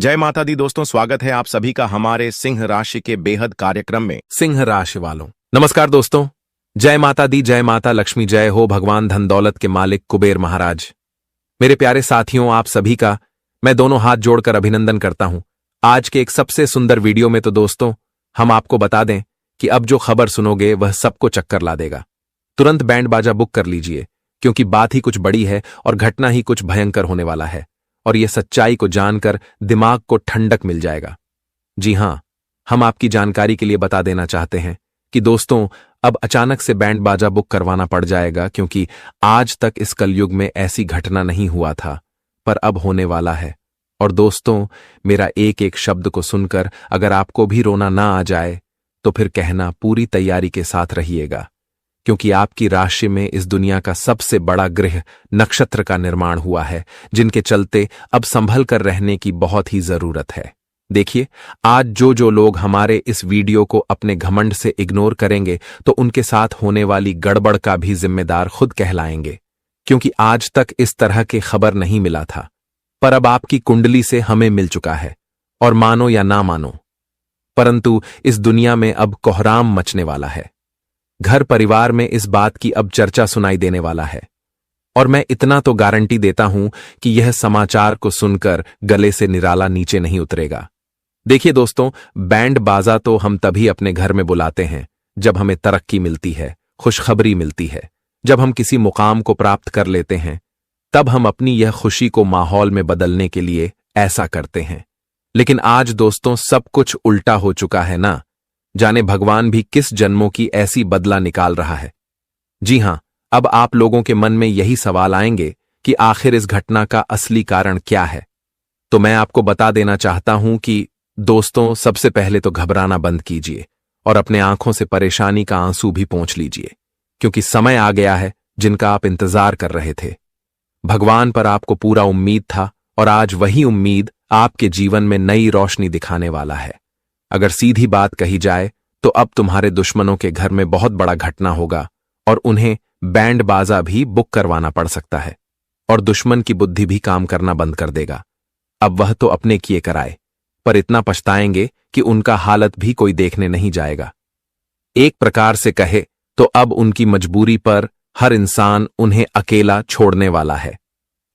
जय माता दी दोस्तों, स्वागत है आप सभी का हमारे सिंह राशि के बेहद कार्यक्रम में। सिंह राशि वालों नमस्कार दोस्तों। जय माता दी, जय माता लक्ष्मी, जय हो भगवान धन दौलत के मालिक कुबेर महाराज। मेरे प्यारे साथियों, आप सभी का मैं दोनों हाथ जोड़कर अभिनंदन करता हूं। आज के एक सबसे सुंदर वीडियो में तो दोस्तों हम आपको बता दें कि अब जो खबर सुनोगे वह सबको चक्कर ला देगा। तुरंत बैंड बाजा बुक कर लीजिए, क्योंकि बात ही कुछ बड़ी है और घटना ही कुछ भयंकर होने वाला है। और यह सच्चाई को जानकर दिमाग को ठंडक मिल जाएगा। जी हां, हम आपकी जानकारी के लिए बता देना चाहते हैं कि दोस्तों अब अचानक से बैंड बाजा बुक करवाना पड़ जाएगा, क्योंकि आज तक इस कलयुग में ऐसी घटना नहीं हुआ था, पर अब होने वाला है। और दोस्तों, मेरा एक एक शब्द को सुनकर अगर आपको भी रोना ना आ जाए तो फिर कहना पूरी तैयारी के साथ रहिएगा, क्योंकि आपकी राशि में इस दुनिया का सबसे बड़ा ग्रह नक्षत्र का निर्माण हुआ है, जिनके चलते अब संभल कर रहने की बहुत ही जरूरत है। देखिए, आज जो लोग हमारे इस वीडियो को अपने घमंड से इग्नोर करेंगे तो उनके साथ होने वाली गड़बड़ का भी जिम्मेदार खुद कहलाएंगे, क्योंकि आज तक इस तरह के खबर नहीं मिला था। पर अब आपकी कुंडली से हमें मिल चुका है, और मानो या ना मानो, परंतु इस दुनिया में अब कोहराम मचने वाला है। घर परिवार में इस बात की अब चर्चा सुनाई देने वाला है, और मैं इतना तो गारंटी देता हूं कि यह समाचार को सुनकर गले से निराला नीचे नहीं उतरेगा। देखिए दोस्तों, बैंड बाजा तो हम तभी अपने घर में बुलाते हैं जब हमें तरक्की मिलती है, खुशखबरी मिलती है, जब हम किसी मुकाम को प्राप्त कर लेते हैं, तब हम अपनी यह खुशी को माहौल में बदलने के लिए ऐसा करते हैं। लेकिन आज दोस्तों सब कुछ उल्टा हो चुका है ना। जाने भगवान भी किस जन्मों की ऐसी बदला निकाल रहा है। जी हां, अब आप लोगों के मन में यही सवाल आएंगे कि आखिर इस घटना का असली कारण क्या है। तो मैं आपको बता देना चाहता हूं कि दोस्तों, सबसे पहले तो घबराना बंद कीजिए और अपने आंखों से परेशानी का आंसू भी पोंछ लीजिए, क्योंकि समय आ गया है जिनका आप इंतजार कर रहे थे। भगवान पर आपको पूरा उम्मीद था, और आज वही उम्मीद आपके जीवन में नई रोशनी दिखाने वाला है। अगर सीधी बात कही जाए तो अब तुम्हारे दुश्मनों के घर में बहुत बड़ा घटना होगा, और उन्हें बैंड बाजा भी बुक करवाना पड़ सकता है, और दुश्मन की बुद्धि भी काम करना बंद कर देगा। अब वह तो अपने किए कराए, पर इतना पछताएंगे कि उनका हालत भी कोई देखने नहीं जाएगा। एक प्रकार से कहे तो अब उनकी मजबूरी पर हर इंसान उन्हें अकेला छोड़ने वाला है।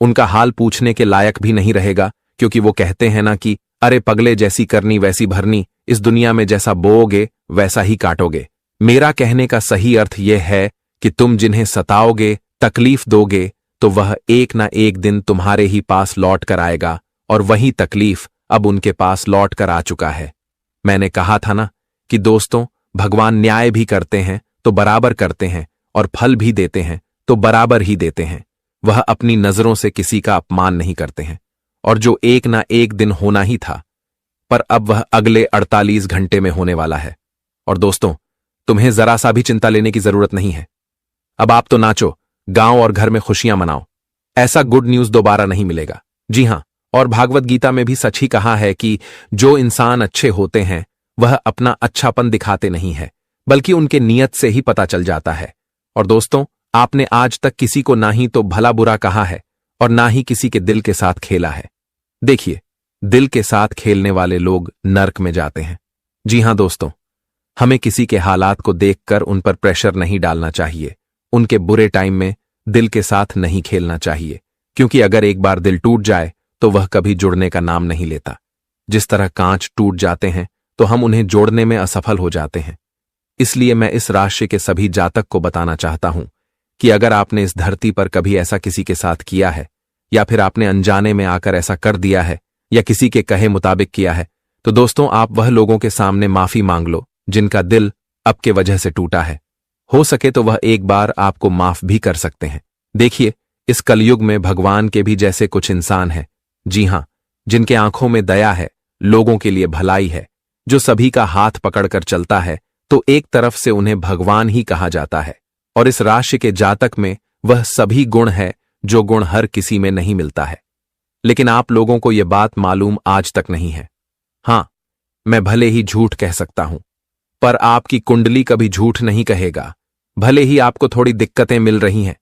उनका हाल पूछने के लायक भी नहीं रहेगा, क्योंकि वो कहते हैं ना कि अरे पगले, जैसी करनी वैसी भरनी, इस दुनिया में जैसा बोओगे वैसा ही काटोगे। मेरा कहने का सही अर्थ यह है कि तुम जिन्हें सताओगे, तकलीफ दोगे, तो वह एक ना एक दिन तुम्हारे ही पास लौट कर आएगा, और वही तकलीफ अब उनके पास लौट कर आ चुका है। मैंने कहा था ना कि दोस्तों, भगवान न्याय भी करते हैं तो बराबर करते हैं, और फल भी देते हैं तो बराबर ही देते हैं। वह अपनी नजरों से किसी का अपमान नहीं करते हैं, और जो एक ना एक दिन होना ही था, पर अब वह अगले 48 घंटे में होने वाला है। और दोस्तों, तुम्हें जरा सा भी चिंता लेने की जरूरत नहीं है। अब आप तो नाचो, गांव और घर में खुशियां मनाओ। ऐसा गुड न्यूज दोबारा नहीं मिलेगा। जी हां, और भागवत गीता में भी सच ही कहा है कि जो इंसान अच्छे होते हैं वह अपना अच्छापन दिखाते नहीं है, बल्कि उनके नियत से ही पता चल जाता है। और दोस्तों, आपने आज तक किसी को ना ही तो भला बुरा कहा है, और ना ही किसी के दिल के साथ खेला है। देखिए, दिल के साथ खेलने वाले लोग नर्क में जाते हैं। जी हां दोस्तों, हमें किसी के हालात को देखकर उन पर प्रेशर नहीं डालना चाहिए। उनके बुरे टाइम में दिल के साथ नहीं खेलना चाहिए, क्योंकि अगर एक बार दिल टूट जाए तो वह कभी जुड़ने का नाम नहीं लेता। जिस तरह कांच टूट जाते हैं तो हम उन्हें जोड़ने में असफल हो जाते हैं। इसलिए मैं इस राशि के सभी जातक को बताना चाहता हूं कि अगर आपने इस धरती पर कभी ऐसा किसी के साथ किया है, या फिर आपने अनजाने में आकर ऐसा कर दिया है, या किसी के कहे मुताबिक किया है, तो दोस्तों आप वह लोगों के सामने माफी मांग लो जिनका दिल अब के वजह से टूटा है। हो सके तो वह एक बार आपको माफ भी कर सकते हैं। देखिए, इस कलयुग में भगवान के भी जैसे कुछ इंसान हैं, जी हां, जिनके आंखों में दया है, लोगों के लिए भलाई है, जो सभी का हाथ पकड़कर चलता है, तो एक तरफ से उन्हें भगवान ही कहा जाता है। और इस राशि के जातक में वह सभी गुण है जो गुण हर किसी में नहीं मिलता है। लेकिन आप लोगों को यह बात मालूम आज तक नहीं है। हां, मैं भले ही झूठ कह सकता हूं, पर आपकी कुंडली कभी झूठ नहीं कहेगा। भले ही आपको थोड़ी दिक्कतें मिल रही हैं,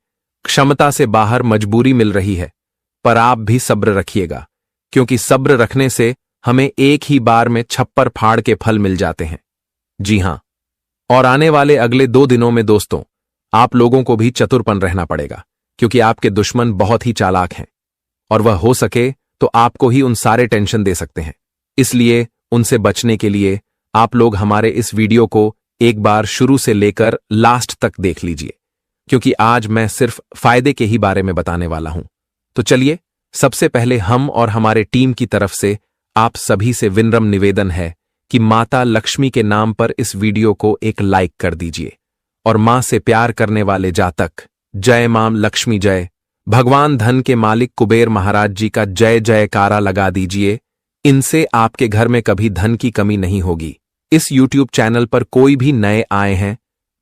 क्षमता से बाहर मजबूरी मिल रही है, पर आप भी सब्र रखिएगा, क्योंकि सब्र रखने से हमें एक ही बार में छप्पर फाड़ के फल मिल जाते हैं। जी हां, और आने वाले अगले 2 दिनों में दोस्तों, आप लोगों को भी चतुरपन रहना पड़ेगा, क्योंकि आपके दुश्मन बहुत ही चालाक हैं और वह हो सके तो आपको ही उन सारे टेंशन दे सकते हैं। इसलिए उनसे बचने के लिए आप लोग हमारे इस वीडियो को एक बार शुरू से लेकर लास्ट तक देख लीजिए, क्योंकि आज मैं सिर्फ फायदे के ही बारे में बताने वाला हूं। तो चलिए, सबसे पहले हम और हमारे टीम की तरफ से आप सभी से विनम्र निवेदन है कि माता लक्ष्मी के नाम पर इस वीडियो को एक लाइक कर दीजिए और मां से प्यार करने वाले जातक जय मां लक्ष्मी जय, भगवान धन के मालिक कुबेर महाराज जी का जय जयकारा लगा दीजिए। इनसे आपके घर में कभी धन की कमी नहीं होगी। इस YouTube चैनल पर कोई भी नए आए हैं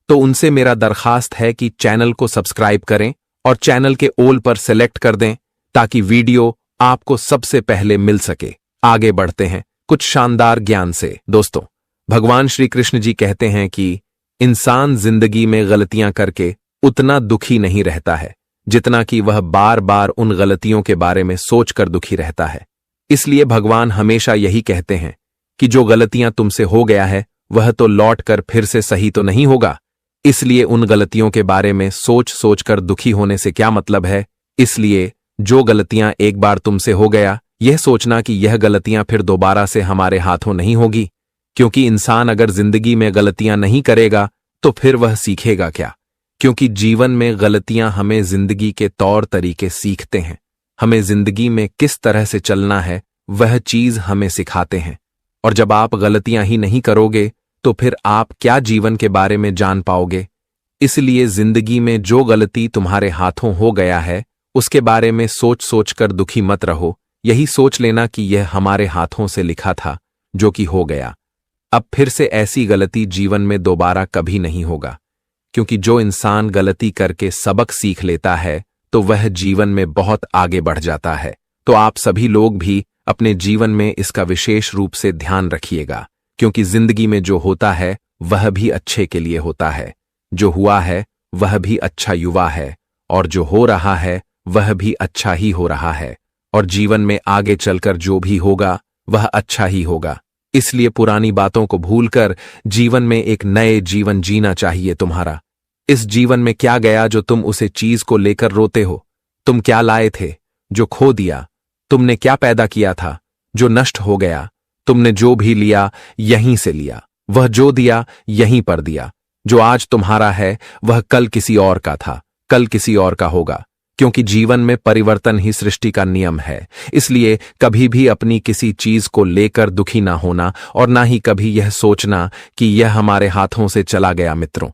तो उनसे मेरा दरखास्त है कि चैनल को सब्सक्राइब करें और चैनल के ऑल पर सेलेक्ट कर दें, ताकि वीडियो आपको सबसे पहले मिल सके। आगे बढ़ते हैं कुछ शानदार ज्ञान से। दोस्तों, भगवान श्री कृष्ण जी कहते हैं कि इंसान जिंदगी में गलतियां करके उतना दुखी नहीं रहता है जितना कि वह बार बार उन गलतियों के बारे में सोचकर दुखी रहता है। इसलिए भगवान हमेशा यही कहते हैं कि जो गलतियां तुमसे हो गया है वह तो लौट कर फिर से सही तो नहीं होगा। इसलिए उन गलतियों के बारे में सोच सोचकर दुखी होने से क्या मतलब है। इसलिए जो गलतियां एक बार तुमसे हो गया, यह सोचना कि यह गलतियां फिर दोबारा से हमारे हाथों नहीं होगी, क्योंकि इंसान अगर जिंदगी में गलतियां नहीं करेगा तो फिर वह सीखेगा क्या। क्योंकि जीवन में गलतियां हमें जिंदगी के तौर तरीके सीखते हैं, हमें जिंदगी में किस तरह से चलना है वह चीज हमें सिखाते हैं। और जब आप गलतियां ही नहीं करोगे तो फिर आप क्या जीवन के बारे में जान पाओगे। इसलिए जिंदगी में जो गलती तुम्हारे हाथों हो गया है उसके बारे में सोच सोचकर दुखी मत रहो। यही सोच लेना कि यह हमारे हाथों से लिखा था जो कि हो गया। अब फिर से ऐसी गलती जीवन में दोबारा कभी नहीं होगा, क्योंकि जो इंसान गलती करके सबक सीख लेता है तो वह जीवन में बहुत आगे बढ़ जाता है। तो आप सभी लोग भी अपने जीवन में इसका विशेष रूप से ध्यान रखिएगा, क्योंकि जिंदगी में जो होता है वह भी अच्छे के लिए होता है, जो हुआ है वह भी अच्छा युवा है, और जो हो रहा है वह भी अच्छा ही हो रहा है, और जीवन में आगे चलकर जो भी होगा वह अच्छा ही होगा। इसलिए पुरानी बातों को भूलकर जीवन में एक नए जीवन जीना चाहिए तुम्हारा। इस जीवन में क्या गया जो तुम उसे चीज को लेकर रोते हो। तुम क्या लाए थे जो खो दिया। तुमने क्या पैदा किया था जो नष्ट हो गया। तुमने जो भी लिया यहीं से लिया, वह जो दिया यहीं पर दिया। जो आज तुम्हारा है वह कल किसी और का था, कल किसी और का होगा, क्योंकि जीवन में परिवर्तन ही सृष्टि का नियम है। इसलिए कभी भी अपनी किसी चीज को लेकर दुखी ना होना और ना ही कभी यह सोचना कि यह हमारे हाथों से चला गया। मित्रों,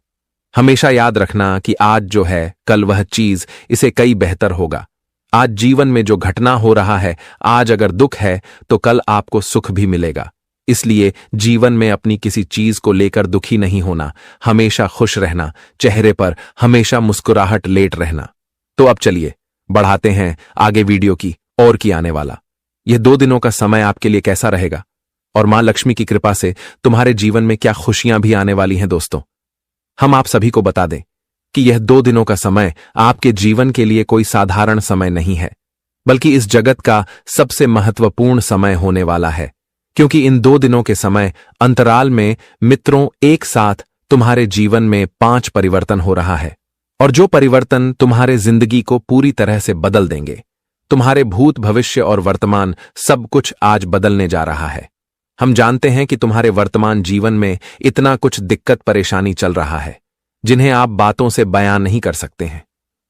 हमेशा याद रखना कि आज जो है कल वह चीज इसे कई बेहतर होगा। आज जीवन में जो घटना हो रहा है, आज अगर दुख है तो कल आपको सुख भी मिलेगा। इसलिए जीवन में अपनी किसी चीज को लेकर दुखी नहीं होना, हमेशा खुश रहना, चेहरे पर हमेशा मुस्कुराहट लेट रहना। तो अब चलिए बढ़ाते हैं आगे वीडियो की और की आने वाला यह 2 दिनों का समय आपके लिए कैसा रहेगा, और मां लक्ष्मी की कृपा से तुम्हारे जीवन में क्या खुशियां भी आने वाली हैं। दोस्तों, हम आप सभी को बता दें कि यह 2 दिनों का समय आपके जीवन के लिए कोई साधारण समय नहीं है, बल्कि इस जगत का सबसे महत्वपूर्ण समय होने वाला है। क्योंकि इन 2 दिनों के समय अंतराल में मित्रों एक साथ तुम्हारे जीवन में 5 परिवर्तन हो रहा है, और जो परिवर्तन तुम्हारे जिंदगी को पूरी तरह से बदल देंगे। तुम्हारे भूत, भविष्य और वर्तमान सब कुछ आज बदलने जा रहा है। हम जानते हैं कि तुम्हारे वर्तमान जीवन में इतना कुछ दिक्कत परेशानी चल रहा है, जिन्हें आप बातों से बयान नहीं कर सकते हैं,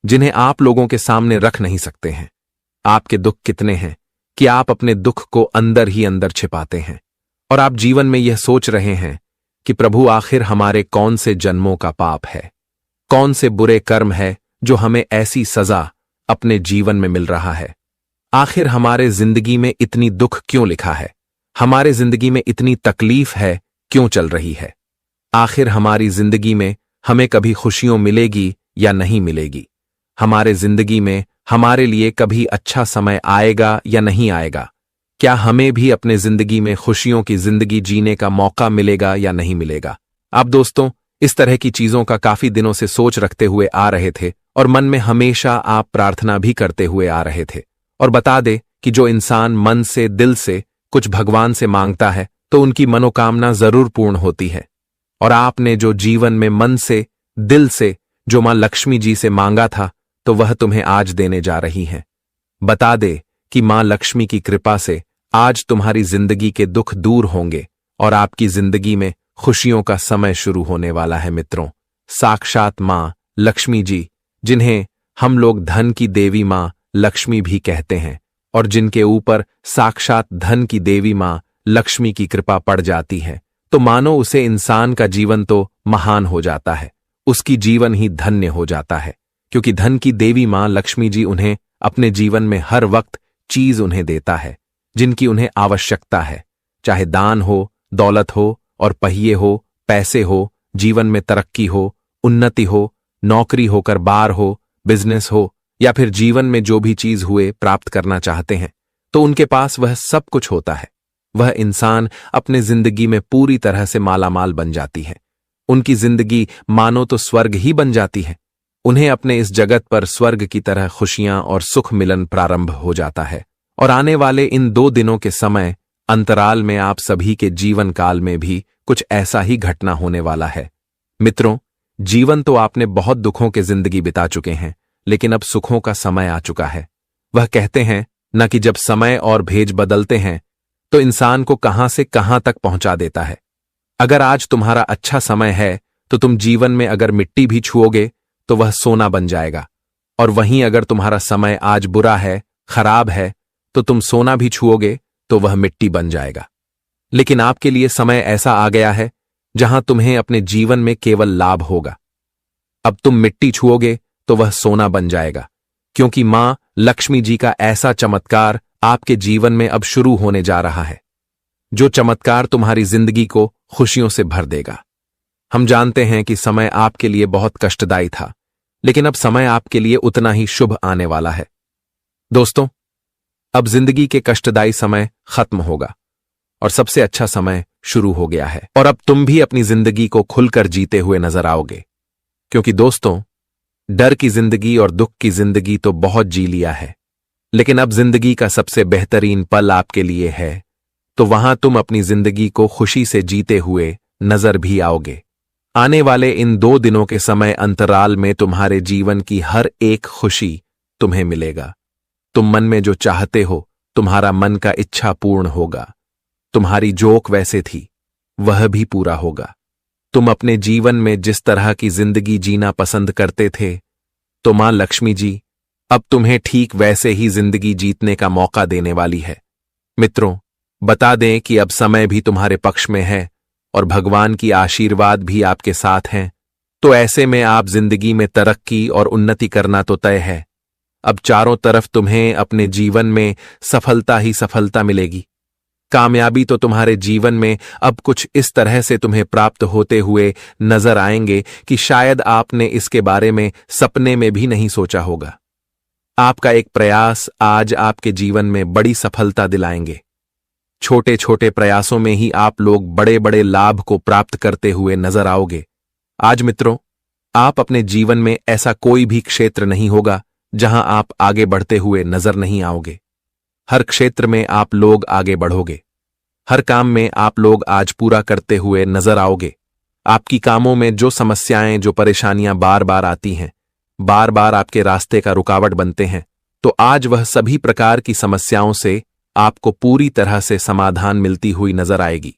जिन्हें आप लोगों के सामने रख नहीं सकते हैं। आपके दुख कितने हैं कि आप अपने दुख को अंदर ही अंदर छिपाते हैं, और आप जीवन में यह सोच रहे हैं कि प्रभु आखिर हमारे कौन से जन्मों का पाप है, कौन से बुरे कर्म है जो हमें ऐसी सजा अपने जीवन में मिल रहा है। आखिर हमारे जिंदगी में इतनी दुख क्यों लिखा है, हमारे जिंदगी में इतनी तकलीफ है क्यों चल रही है। आखिर हमारी जिंदगी में हमें कभी खुशियों मिलेगी या नहीं मिलेगी। हमारे जिंदगी में हमारे लिए कभी अच्छा समय आएगा या नहीं आएगा। क्या हमें भी अपने जिंदगी में खुशियों की जिंदगी जीने का मौका मिलेगा या नहीं मिलेगा। अब दोस्तों, इस तरह की चीजों का काफी दिनों से सोच रखते हुए आ रहे थे, और मन में हमेशा आप प्रार्थना भी करते हुए आ रहे थे। और बता दे कि जो इंसान मन से, दिल से कुछ भगवान से मांगता है तो उनकी मनोकामना जरूर पूर्ण होती है। और आपने जो जीवन में मन से, दिल से जो मां लक्ष्मी जी से मांगा था तो वह तुम्हें आज देने जा रही हैं। बता दे कि मां लक्ष्मी की कृपा से आज तुम्हारी जिंदगी के दुख दूर होंगे और आपकी जिंदगी में खुशियों का समय शुरू होने वाला है। मित्रों, साक्षात मां लक्ष्मी जी, जिन्हें हम लोग धन की देवी मां लक्ष्मी भी कहते हैं और जिनके ऊपर साक्षात धन की देवी मां लक्ष्मी की कृपा पड़ जाती है, तो मानो उसे इंसान का जीवन तो महान हो जाता है, उसकी जीवन ही धन्य हो जाता है। क्योंकि धन की देवी मां लक्ष्मी जी उन्हें अपने जीवन में हर वक्त चीज उन्हें देता है जिनकी उन्हें आवश्यकता है, चाहे दान हो, दौलत हो और पहिए हो, पैसे हो, जीवन में तरक्की हो, उन्नति हो, नौकरी होकर बार हो, बिजनेस हो या फिर जीवन में जो भी चीज हुए प्राप्त करना चाहते हैं तो उनके पास वह सब कुछ होता है। वह इंसान अपने जिंदगी में पूरी तरह से मालामाल बन जाती है। उनकी जिंदगी मानो तो स्वर्ग ही बन जाती है। उन्हें अपने इस जगत पर स्वर्ग की तरह खुशियां और सुख मिलन प्रारंभ हो जाता है। और आने वाले इन 2 दिनों के समय अंतराल में आप सभी के जीवन काल में भी कुछ ऐसा ही घटना होने वाला है। मित्रों, जीवन तो आपने बहुत दुखों के जिंदगी बिता चुके हैं, लेकिन अब सुखों का समय आ चुका है। वह कहते हैं न कि जब समय और भेज बदलते हैं तो इंसान को कहां से कहां तक पहुंचा देता है। अगर आज तुम्हारा अच्छा समय है तो तुम जीवन में अगर मिट्टी भी छुओगे तो वह सोना बन जाएगा, और वहीं अगर तुम्हारा समय आज बुरा है, खराब है, तो तुम सोना भी छुओगे तो वह मिट्टी बन जाएगा। लेकिन आपके लिए समय ऐसा आ गया है जहां तुम्हें अपने जीवन में केवल लाभ होगा। अब तुम मिट्टी छुओगे तो वह सोना बन जाएगा, क्योंकि मां लक्ष्मी जी का ऐसा चमत्कार आपके जीवन में अब शुरू होने जा रहा है, जो चमत्कार तुम्हारी जिंदगी को खुशियों से भर देगा। हम जानते हैं कि समय आपके लिए बहुत कष्टदायी था, लेकिन अब समय आपके लिए उतना ही शुभ आने वाला है। दोस्तों, अब जिंदगी के कष्टदायी समय खत्म होगा और सबसे अच्छा समय शुरू हो गया है, और अब तुम भी अपनी जिंदगी को खुलकर जीते हुए नजर आओगे। क्योंकि दोस्तों, डर की जिंदगी और दुख की जिंदगी तो बहुत जी लिया है, लेकिन अब जिंदगी का सबसे बेहतरीन पल आपके लिए है, तो वहां तुम अपनी जिंदगी को खुशी से जीते हुए नजर भी आओगे। आने वाले इन 2 दिनों के समय अंतराल में तुम्हारे जीवन की हर एक खुशी तुम्हें मिलेगा। तुम मन में जो चाहते हो, तुम्हारा मन का इच्छा पूर्ण होगा। तुम्हारी जोक वैसे थी, वह भी पूरा होगा। तुम अपने जीवन में जिस तरह की जिंदगी जीना पसंद करते थे, तो मां लक्ष्मी जी अब तुम्हें ठीक वैसे ही जिंदगी जीतने का मौका देने वाली है। मित्रों, बता दें कि अब समय भी तुम्हारे पक्ष में है और भगवान की आशीर्वाद भी आपके साथ हैं, तो ऐसे में आप जिंदगी में तरक्की और उन्नति करना तो तय है। अब चारों तरफ तुम्हें अपने जीवन में सफलता ही सफलता मिलेगी। कामयाबी तो तुम्हारे जीवन में अब कुछ इस तरह से तुम्हें प्राप्त होते हुए नजर आएंगे कि शायद आपने इसके बारे में सपने में भी नहीं सोचा होगा। आपका एक प्रयास आज आपके जीवन में बड़ी सफलता दिलाएंगे। छोटे छोटे प्रयासों में ही आप लोग बड़े बड़े लाभ को प्राप्त करते हुए नजर आओगे। आज मित्रों, आप अपने जीवन में ऐसा कोई भी क्षेत्र नहीं होगा जहां आप आगे बढ़ते हुए नजर नहीं आओगे। हर क्षेत्र में आप लोग आगे बढ़ोगे। हर काम में आप लोग आज पूरा करते हुए नजर आओगे। आपकी कामों में जो समस्याएं, जो परेशानियां बार बार आती हैं, बार बार आपके रास्ते का रुकावट बनते हैं, तो आज वह सभी प्रकार की समस्याओं से आपको पूरी तरह से समाधान मिलती हुई नजर आएगी।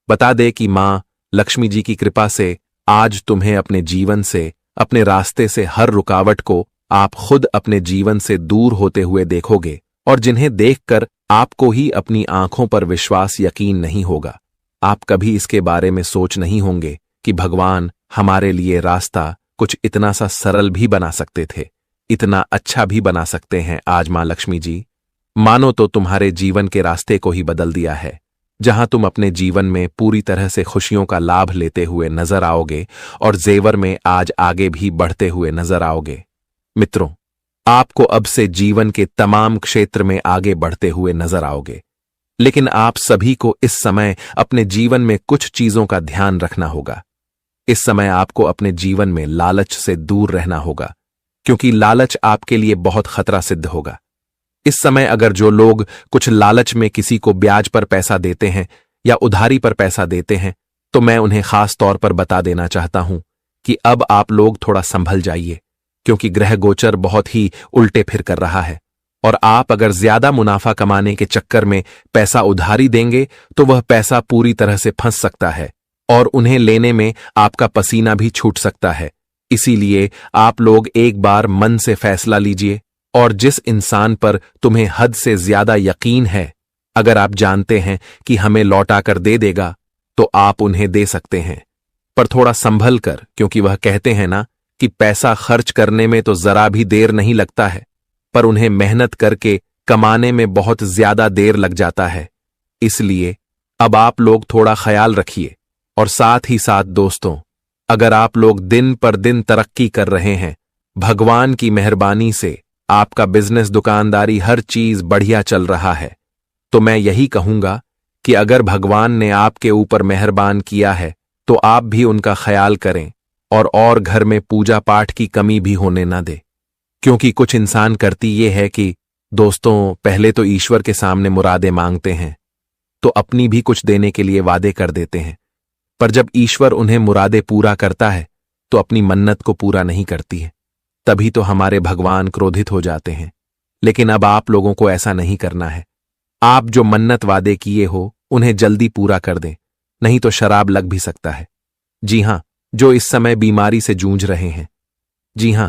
बता दे कि मां लक्ष्मी जी की कृपा से आज तुम्हें अपने जीवन से, अपने रास्ते से हर रुकावट को आप खुद अपने जीवन से दूर होते हुए देखोगे, और जिन्हें देखकर आपको ही अपनी आंखों पर विश्वास, यकीन नहीं होगा। आप कभी इसके बारे में सोच नहीं होंगे कि भगवान हमारे लिए रास्ता कुछ इतना सा सरल भी बना सकते थे, इतना अच्छा भी बना सकते हैं। आज मां लक्ष्मी जी मानो तो तुम्हारे जीवन के रास्ते को ही बदल दिया है, जहां तुम अपने जीवन में पूरी तरह से खुशियों का लाभ लेते हुए नजर आओगे और जेवर में आज आगे भी बढ़ते हुए नजर आओगे। मित्रों, आपको अब से जीवन के तमाम क्षेत्र में आगे बढ़ते हुए नजर आओगे, लेकिन आप सभी को इस समय अपने जीवन में कुछ चीजों का ध्यान रखना होगा। इस समय आपको अपने जीवन में लालच से दूर रहना होगा, क्योंकि लालच आपके लिए बहुत खतरा सिद्ध होगा। इस समय अगर जो लोग कुछ लालच में किसी को ब्याज पर पैसा देते हैं या उधारी पर पैसा देते हैं, तो मैं उन्हें खास तौर पर बता देना चाहता हूं कि अब आप लोग थोड़ा संभल जाइए, क्योंकि ग्रह गोचर बहुत ही उल्टे फिर कर रहा है। और आप अगर ज्यादा मुनाफा कमाने के चक्कर में पैसा उधारी देंगे तो वह पैसा पूरी तरह से फंस सकता है और उन्हें लेने में आपका पसीना भी छूट सकता है। इसीलिए आप लोग एक बार मन से फैसला लीजिए, और जिस इंसान पर तुम्हें हद से ज्यादा यकीन है, अगर आप जानते हैं कि हमें लौटा कर दे देगा, तो आप उन्हें दे सकते हैं, पर थोड़ा संभल कर, क्योंकि वह कहते हैं ना कि पैसा खर्च करने में तो जरा भी देर नहीं लगता है, पर उन्हें मेहनत करके कमाने में बहुत ज्यादा देर लग जाता है। इसलिए अब आप लोग थोड़ा ख्याल रखिए। और साथ ही साथ दोस्तों, अगर आप लोग दिन पर दिन तरक्की कर रहे हैं, भगवान की मेहरबानी से आपका बिजनेस, दुकानदारी, हर चीज बढ़िया चल रहा है, तो मैं यही कहूंगा कि अगर भगवान ने आपके ऊपर मेहरबान किया है तो आप भी उनका ख्याल करें और घर में पूजा पाठ की कमी भी होने ना दे। क्योंकि कुछ इंसान करती ये है कि दोस्तों, पहले तो ईश्वर के सामने मुरादें मांगते हैं, तो अपनी भी कुछ देने के लिए वादे कर देते हैं, पर जब ईश्वर उन्हें मुरादें पूरा करता है तो अपनी मन्नत को पूरा नहीं करती है, तभी तो हमारे भगवान क्रोधित हो जाते हैं। लेकिन अब आप लोगों को ऐसा नहीं करना है। आप जो मन्नत वादे किए हो उन्हें जल्दी पूरा कर दें, नहीं तो शराब लग भी सकता है। जी हां, जो इस समय बीमारी से जूझ रहे हैं, जी हां,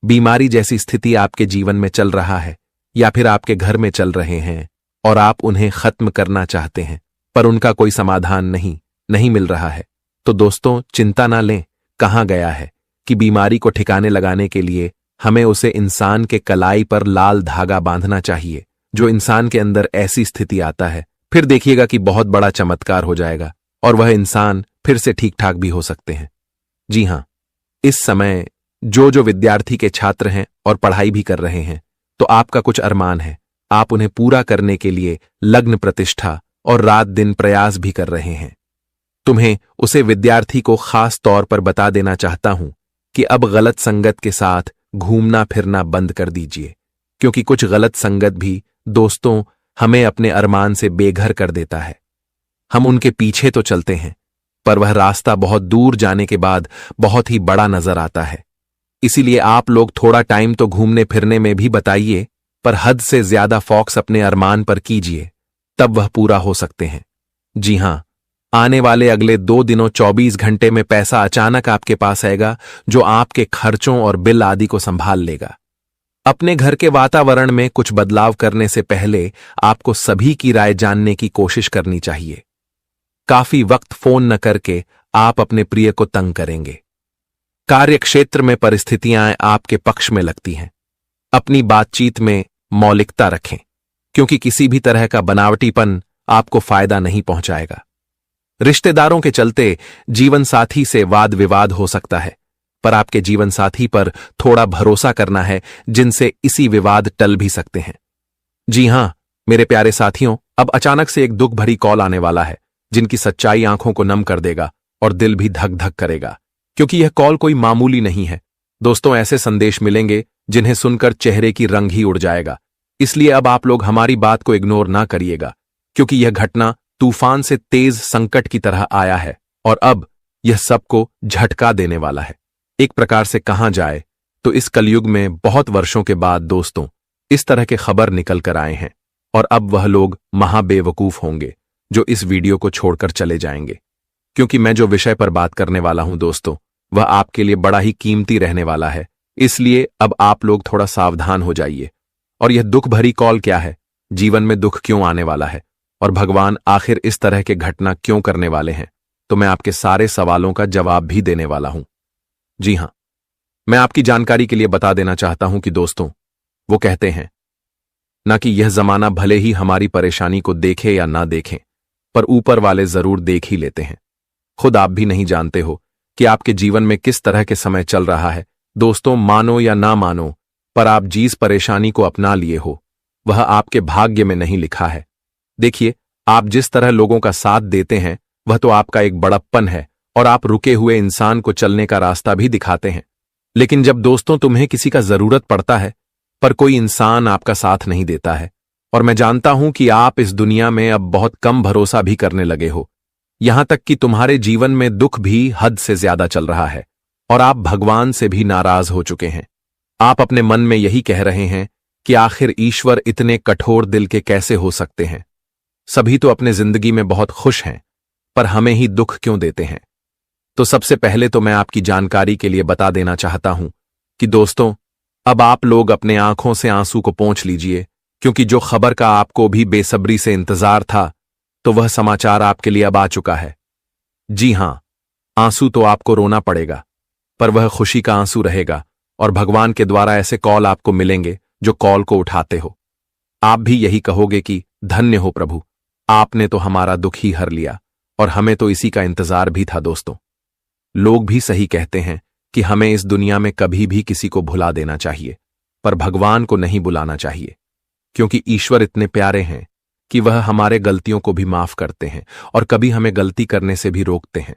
बीमारी जैसी स्थिति आपके जीवन में चल रहा है या फिर आपके घर में चल रहे हैं और आप उन्हें खत्म करना चाहते हैं, पर उनका कोई समाधान नहीं मिल रहा है, तो दोस्तों चिंता ना लें। कहां गया है कि बीमारी को ठिकाने लगाने के लिए हमें उसे इंसान के कलाई पर लाल धागा बांधना चाहिए। जो इंसान के अंदर ऐसी स्थिति आता है, फिर देखिएगा कि बहुत बड़ा चमत्कार हो जाएगा और वह इंसान फिर से ठीक ठाक भी हो सकते हैं। जी हां, इस समय जो विद्यार्थी के छात्र हैं और पढ़ाई भी कर रहे हैं, तो आपका कुछ अरमान है, आप उन्हें पूरा करने के लिए लग्न प्रतिष्ठा और रात दिन प्रयास भी कर रहे हैं। तुम्हें उसे विद्यार्थी को खास तौर पर बता देना चाहता हूं कि अब गलत संगत के साथ घूमना फिरना बंद कर दीजिए, क्योंकि कुछ गलत संगत भी दोस्तों हमें अपने अरमान से बेघर कर देता है। हम उनके पीछे तो चलते हैं, पर वह रास्ता बहुत दूर जाने के बाद बहुत ही बड़ा नजर आता है। इसीलिए आप लोग थोड़ा टाइम तो घूमने फिरने में भी बताइए, पर हद से ज्यादा फोकस अपने अरमान पर कीजिए, तब वह पूरा हो सकते हैं। जी हां, आने वाले अगले 2 दिनों 24 घंटे में पैसा अचानक आपके पास आएगा, जो आपके खर्चों और बिल आदि को संभाल लेगा। अपने घर के वातावरण में कुछ बदलाव करने से पहले आपको सभी की राय जानने की कोशिश करनी चाहिए। काफी वक्त फोन न करके आप अपने प्रिय को तंग करेंगे। कार्यक्षेत्र में परिस्थितियां आपके पक्ष में लगती हैं। अपनी बातचीत में मौलिकता रखें, क्योंकि किसी भी तरह का बनावटीपन आपको फायदा नहीं पहुंचाएगा। रिश्तेदारों के चलते जीवन साथी से वाद विवाद हो सकता है, पर आपके जीवन साथी पर थोड़ा भरोसा करना है, जिनसे इसी विवाद टल भी सकते हैं। जी हां मेरे प्यारे साथियों, अब अचानक से एक दुख भरी कॉल आने वाला है, जिनकी सच्चाई आंखों को नम कर देगा और दिल भी धक धक करेगा, क्योंकि यह कॉल कोई मामूली नहीं है। दोस्तों, ऐसे संदेश मिलेंगे जिन्हें सुनकर चेहरे की रंग ही उड़ जाएगा। इसलिए अब आप लोग हमारी बात को इग्नोर ना करिएगा, क्योंकि यह घटना तूफान से तेज संकट की तरह आया है और अब यह सबको झटका देने वाला है। एक प्रकार से कहा जाए तो इस कलयुग में बहुत वर्षों के बाद दोस्तों इस तरह के खबर निकल कर आए हैं, और अब वह लोग महाबेवकूफ होंगे जो इस वीडियो को छोड़कर चले जाएंगे, क्योंकि मैं जो विषय पर बात करने वाला हूं दोस्तों, वह आपके लिए बड़ा ही कीमती रहने वाला है। इसलिए अब आप लोग थोड़ा सावधान हो जाइए। और यह दुख भरी कॉल क्या है, जीवन में दुख क्यों आने वाला है, और भगवान आखिर इस तरह के घटना क्यों करने वाले हैं, तो मैं आपके सारे सवालों का जवाब भी देने वाला हूं। जी हां, मैं आपकी जानकारी के लिए बता देना चाहता हूं कि दोस्तों, वो कहते हैं ना कि यह जमाना भले ही हमारी परेशानी को देखे या ना देखें, पर ऊपर वाले जरूर देख ही लेते हैं। खुद आप भी नहीं जानते हो कि आपके जीवन में किस तरह के समय चल रहा है। दोस्तों, मानो या ना मानो, पर आप जिस परेशानी को अपना लिए हो वह आपके भाग्य में नहीं लिखा है। देखिए, आप जिस तरह लोगों का साथ देते हैं वह तो आपका एक बड़प्पन है, और आप रुके हुए इंसान को चलने का रास्ता भी दिखाते हैं। लेकिन जब दोस्तों तुम्हें किसी का जरूरत पड़ता है पर कोई इंसान आपका साथ नहीं देता है। और मैं जानता हूं कि आप इस दुनिया में अब बहुत कम भरोसा भी करने लगे हो, यहां तक कि तुम्हारे जीवन में दुख भी हद से ज्यादा चल रहा है और आप भगवान से भी नाराज हो चुके हैं। आप अपने मन में यही कह रहे हैं कि आखिर ईश्वर इतने कठोर दिल के कैसे हो सकते हैं। सभी तो अपने जिंदगी में बहुत खुश हैं, पर हमें ही दुख क्यों देते हैं। तो सबसे पहले तो मैं आपकी जानकारी के लिए बता देना चाहता हूं कि दोस्तों, अब आप लोग अपने आंखों से आंसू को पोंछ लीजिए, क्योंकि जो खबर का आपको भी बेसब्री से इंतजार था, तो वह समाचार आपके लिए अब आ चुका है। जी हां, आंसू तो आपको रोना पड़ेगा, पर वह खुशी का आंसू रहेगा और भगवान के द्वारा ऐसे कॉल आपको मिलेंगे जो कॉल को उठाते हो। आप भी यही कहोगे कि धन्य हो प्रभु, आपने तो हमारा दुख ही हर लिया, और हमें तो इसी का इंतजार भी था। दोस्तों, लोग भी सही कहते हैं कि हमें इस दुनिया में कभी भी किसी को भुला देना चाहिए, पर भगवान को नहीं बुलाना चाहिए, क्योंकि ईश्वर इतने प्यारे हैं कि वह हमारे गलतियों को भी माफ करते हैं और कभी हमें गलती करने से भी रोकते हैं।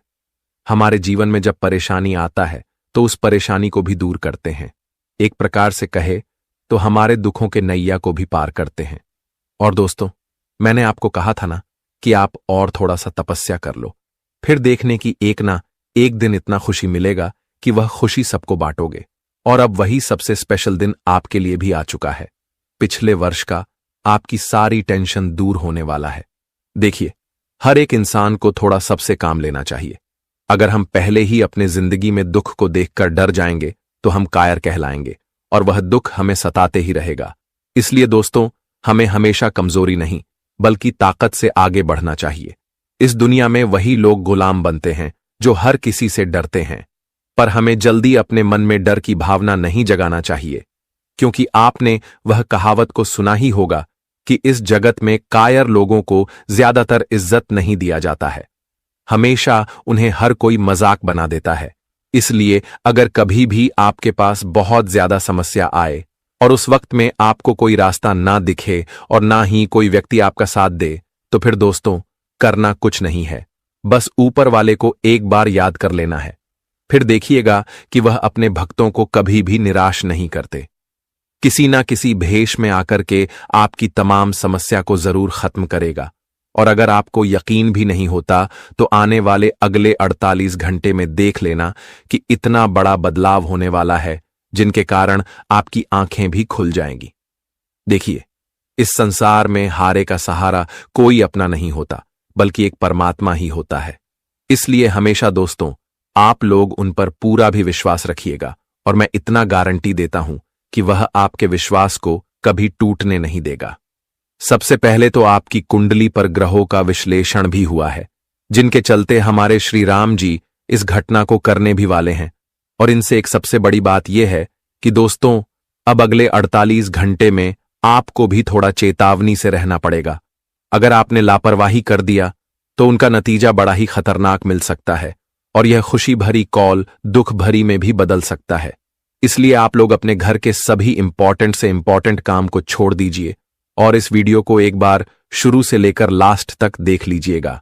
हमारे जीवन में जब परेशानी आता है तो उस परेशानी को भी दूर करते हैं। एक प्रकार से कहे तो हमारे दुखों के नैया को भी पार करते हैं। और दोस्तों, मैंने आपको कहा था ना कि आप और थोड़ा सा तपस्या कर लो, फिर देखने की एक ना एक दिन इतना खुशी मिलेगा कि वह खुशी सबको बांटोगे। और अब वही सबसे स्पेशल दिन आपके लिए भी आ चुका है। पिछले वर्ष का आपकी सारी टेंशन दूर होने वाला है। देखिए, हर एक इंसान को थोड़ा सबसे काम लेना चाहिए। अगर हम पहले ही अपने जिंदगी में दुख को देखकर डर जाएंगे तो हम कायर कहलाएंगे और वह दुख हमें सताते ही रहेगा। इसलिए दोस्तों, हमें हमेशा कमजोरी नहीं बल्कि ताकत से आगे बढ़ना चाहिए। इस दुनिया में वही लोग गुलाम बनते हैं जो हर किसी से डरते हैं, पर हमें जल्दी अपने मन में डर की भावना नहीं जगाना चाहिए, क्योंकि आपने वह कहावत को सुना ही होगा कि इस जगत में कायर लोगों को ज्यादातर इज्जत नहीं दिया जाता है। हमेशा उन्हें हर कोई मजाक बना देता है। इसलिए अगर कभी भी आपके पास बहुत ज्यादा समस्या आए और उस वक्त में आपको कोई रास्ता ना दिखे और ना ही कोई व्यक्ति आपका साथ दे, तो फिर दोस्तों, करना कुछ नहीं है, बस ऊपर वाले को एक बार याद कर लेना है। फिर देखिएगा कि वह अपने भक्तों को कभी भी निराश नहीं करते। किसी ना किसी भेष में आकर के आपकी तमाम समस्या को जरूर खत्म करेगा। और अगर आपको यकीन भी नहीं होता तो आने वाले अगले 48 घंटे में देख लेना कि इतना बड़ा बदलाव होने वाला है, जिनके कारण आपकी आंखें भी खुल जाएंगी। देखिए, इस संसार में हारे का सहारा कोई अपना नहीं होता, बल्कि एक परमात्मा ही होता है। इसलिए हमेशा दोस्तों, आप लोग उन पर पूरा भी विश्वास रखिएगा, और मैं इतना गारंटी देता हूं कि वह आपके विश्वास को कभी टूटने नहीं देगा। सबसे पहले तो आपकी कुंडली पर ग्रहों का विश्लेषण भी हुआ है, जिनके चलते हमारे श्री राम जी इस घटना को करने भी वाले हैं। और इनसे एक सबसे बड़ी बात यह है कि दोस्तों, अब अगले 48 घंटे में आपको भी थोड़ा चेतावनी से रहना पड़ेगा। अगर आपने लापरवाही कर दिया तो उनका नतीजा बड़ा ही खतरनाक मिल सकता है, और यह खुशी भरी कॉल दुख भरी में भी बदल सकता है। इसलिए आप लोग अपने घर के सभी इंपॉर्टेंट से इंपॉर्टेंट काम को छोड़ दीजिए और इस वीडियो को एक बार शुरू से लेकर लास्ट तक देख लीजिएगा।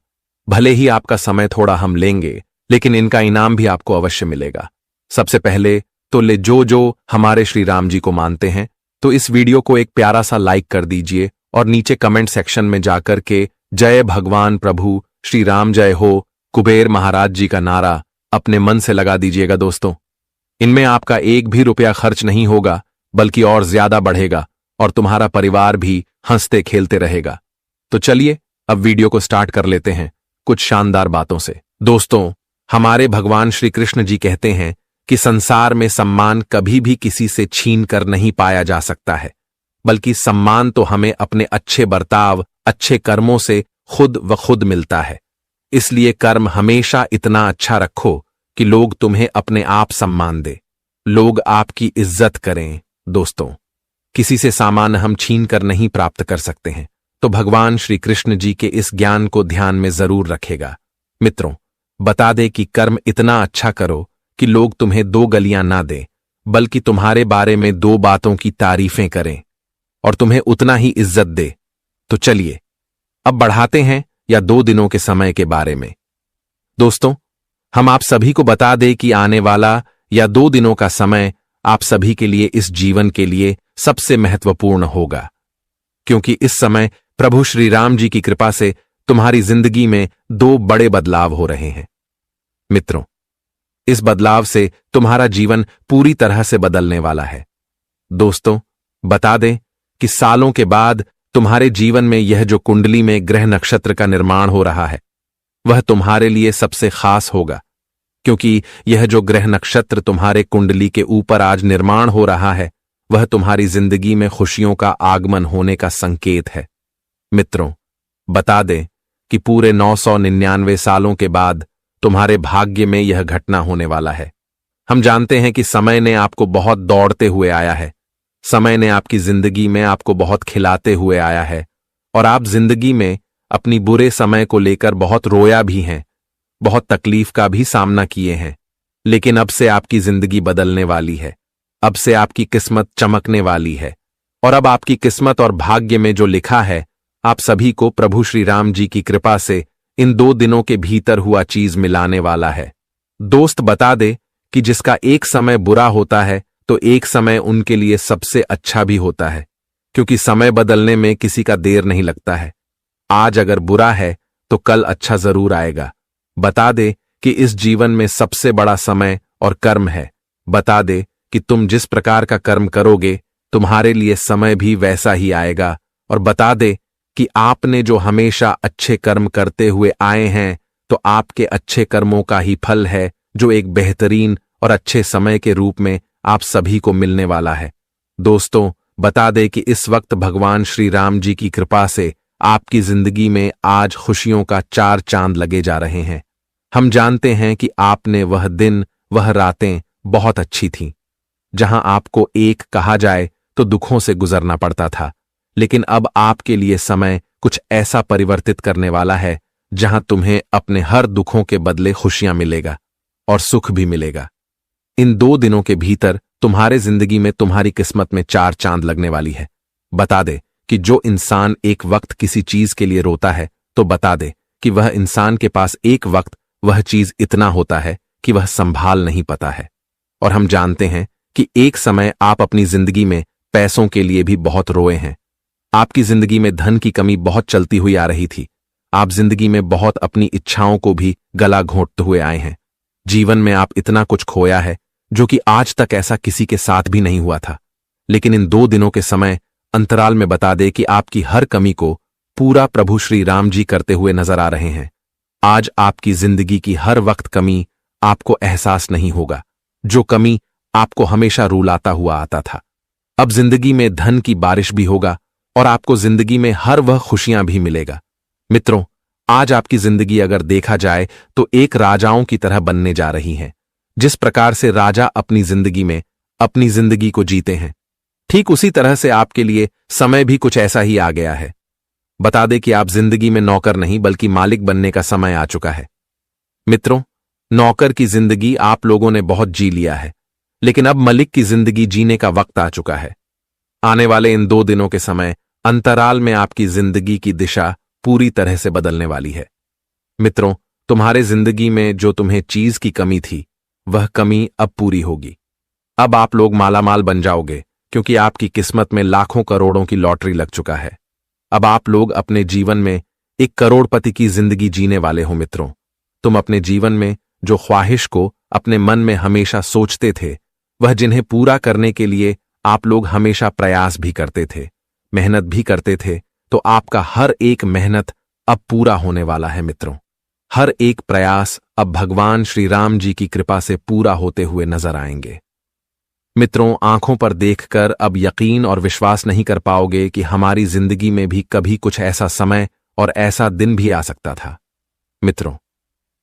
भले ही आपका समय थोड़ा हम लेंगे, लेकिन इनका इनाम भी आपको अवश्य मिलेगा। सबसे पहले तो जो हमारे श्री राम जी को मानते हैं, तो इस वीडियो को एक प्यारा सा लाइक कर दीजिए और नीचे कमेंट सेक्शन में जाकर के जय भगवान प्रभु श्री राम जय हो कुबेर महाराज जी का नारा अपने मन से लगा दीजिएगा। दोस्तों, इनमें आपका एक भी रुपया खर्च नहीं होगा, बल्कि और ज्यादा बढ़ेगा और तुम्हारा परिवार भी हंसते खेलते रहेगा। तो चलिए अब वीडियो को स्टार्ट कर लेते हैं कुछ शानदार बातों से। दोस्तों, हमारे भगवान श्री कृष्ण जी कहते हैं कि संसार में सम्मान कभी भी किसी से छीन कर नहीं पाया जा सकता है, बल्कि सम्मान तो हमें अपने अच्छे बर्ताव, अच्छे कर्मों से खुद व खुद मिलता है। इसलिए कर्म हमेशा इतना अच्छा रखो कि लोग तुम्हें अपने आप सम्मान दे, लोग आपकी इज्जत करें। दोस्तों, किसी से सामान हम छीन कर नहीं प्राप्त कर सकते हैं, तो भगवान श्री कृष्ण जी के इस ज्ञान को ध्यान में जरूर रखेगा। मित्रों, बता दे कि कर्म इतना अच्छा करो कि लोग तुम्हें 2 गलियां ना दें, बल्कि तुम्हारे बारे में 2 बातों की तारीफें करें और तुम्हें उतना ही इज्जत दे। तो चलिए अब बढ़ाते हैं या 2 दिनों के समय के बारे में। दोस्तों, हम आप सभी को बता दें कि आने वाला या 2 दिनों का समय आप सभी के लिए इस जीवन के लिए सबसे महत्वपूर्ण होगा, क्योंकि इस समय प्रभु श्री राम जी की कृपा से तुम्हारी जिंदगी में दो बड़े बदलाव हो रहे हैं। मित्रों, इस बदलाव से तुम्हारा जीवन पूरी तरह से बदलने वाला है। दोस्तों, बता दें कि सालों के बाद तुम्हारे जीवन में यह जो कुंडली में ग्रह नक्षत्र का निर्माण हो रहा है, वह तुम्हारे लिए सबसे खास होगा, क्योंकि यह जो ग्रह नक्षत्र तुम्हारे कुंडली के ऊपर आज निर्माण हो रहा है, वह तुम्हारी जिंदगी में खुशियों का आगमन होने का संकेत है। मित्रों, बता दें कि पूरे 999 सालों के बाद तुम्हारे भाग्य में यह घटना होने वाला है। हम जानते हैं कि समय ने आपको बहुत दौड़ते हुए आया है, समय ने आपकी जिंदगी में आपको बहुत खिलाते हुए आया है, और आप जिंदगी में अपनी बुरे समय को लेकर बहुत रोया भी हैं, बहुत तकलीफ का भी सामना किए हैं। लेकिन अब से आपकी जिंदगी बदलने वाली है, अब से आपकी किस्मत चमकने वाली है, और अब आपकी किस्मत और भाग्य में जो लिखा है, आप सभी को प्रभु श्री राम जी की कृपा से इन 2 दिनों के भीतर हुआ चीज मिलाने वाला है। दोस्त, बता दे कि जिसका एक समय बुरा होता है तो एक समय उनके लिए सबसे अच्छा भी होता है, क्योंकि समय बदलने में किसी का देर नहीं लगता है। आज अगर बुरा है तो कल अच्छा जरूर आएगा। बता दे कि इस जीवन में सबसे बड़ा समय और कर्म है। बता दे कि तुम जिस प्रकार का कर्म करोगे, तुम्हारे लिए समय भी वैसा ही आएगा। और बता दे कि आपने जो हमेशा अच्छे कर्म करते हुए आए हैं, तो आपके अच्छे कर्मों का ही फल है, जो एक बेहतरीन और अच्छे समय के रूप में आप सभी को मिलने वाला है। दोस्तों, बता दे कि इस वक्त भगवान श्री राम जी की कृपा से आपकी जिंदगी में आज खुशियों का 4 चांद लगे जा रहे हैं। हम जानते हैं कि आपने वह दिन, वह रातें बहुत अच्छी थीं, जहां आपको एक कहा जाए तो दुखों से गुजरना पड़ता था, लेकिन अब आपके लिए समय कुछ ऐसा परिवर्तित करने वाला है, जहां तुम्हें अपने हर दुखों के बदले खुशियां मिलेगा और सुख भी मिलेगा। इन 2 दिनों के भीतर तुम्हारे जिंदगी में तुम्हारी किस्मत में 4 चांद लगने वाली है। बता दे कि जो इंसान एक वक्त किसी चीज के लिए रोता है, तो बता दे कि वह इंसान के पास एक वक्त वह चीज इतना होता है कि वह संभाल नहीं पाता है। और हम जानते हैं कि एक समय आप अपनी जिंदगी में पैसों के लिए भी बहुत रोए हैं। आपकी जिंदगी में धन की कमी बहुत चलती हुई आ रही थी। आप जिंदगी में बहुत अपनी इच्छाओं को भी गला घोंटते हुए आए हैं। जीवन में आप इतना कुछ खोया है जो कि आज तक ऐसा किसी के साथ भी नहीं हुआ था। लेकिन इन 2 दिनों के समय अंतराल में बता दे कि आपकी हर कमी को पूरा प्रभु श्री राम जी करते हुए नजर आ रहे हैं। आज आपकी जिंदगी की हर वक्त कमी आपको एहसास नहीं होगा, जो कमी आपको हमेशा रुलाता हुआ आता था। अब जिंदगी में धन की बारिश भी होगा और आपको जिंदगी में हर वह खुशियां भी मिलेगा। मित्रों, आज आपकी जिंदगी अगर देखा जाए तो एक राजाओं की तरह बनने जा रही है। जिस प्रकार से राजा अपनी जिंदगी में अपनी जिंदगी को जीते हैं, ठीक उसी तरह से आपके लिए समय भी कुछ ऐसा ही आ गया है। बता दे कि आप जिंदगी में नौकर नहीं बल्कि मालिक बनने का समय आ चुका है। मित्रों, नौकर की जिंदगी आप लोगों ने बहुत जी लिया है, लेकिन अब मलिक की जिंदगी जीने का वक्त आ चुका है। आने वाले इन 2 दिनों के समय अंतराल में आपकी जिंदगी की दिशा पूरी तरह से बदलने वाली है। मित्रों, तुम्हारे जिंदगी में जो तुम्हें चीज की कमी थी, वह कमी अब पूरी होगी। अब आप लोग मालामाल बन जाओगे, क्योंकि आपकी किस्मत में लाखों करोड़ों की लॉटरी लग चुका है। अब आप लोग अपने जीवन में एक करोड़पति की जिंदगी जीने वाले हो। मित्रों, तुम अपने जीवन में जो ख्वाहिश को अपने मन में हमेशा सोचते थे, वह जिन्हें पूरा करने के लिए आप लोग हमेशा प्रयास भी करते थे, मेहनत भी करते थे, तो आपका हर एक मेहनत अब पूरा होने वाला है। मित्रों, हर एक प्रयास अब भगवान श्री राम जी की कृपा से पूरा होते हुए नजर आएंगे। मित्रों, आंखों पर देखकर अब यकीन और विश्वास नहीं कर पाओगे कि हमारी जिंदगी में भी कभी कुछ ऐसा समय और ऐसा दिन भी आ सकता था। मित्रों,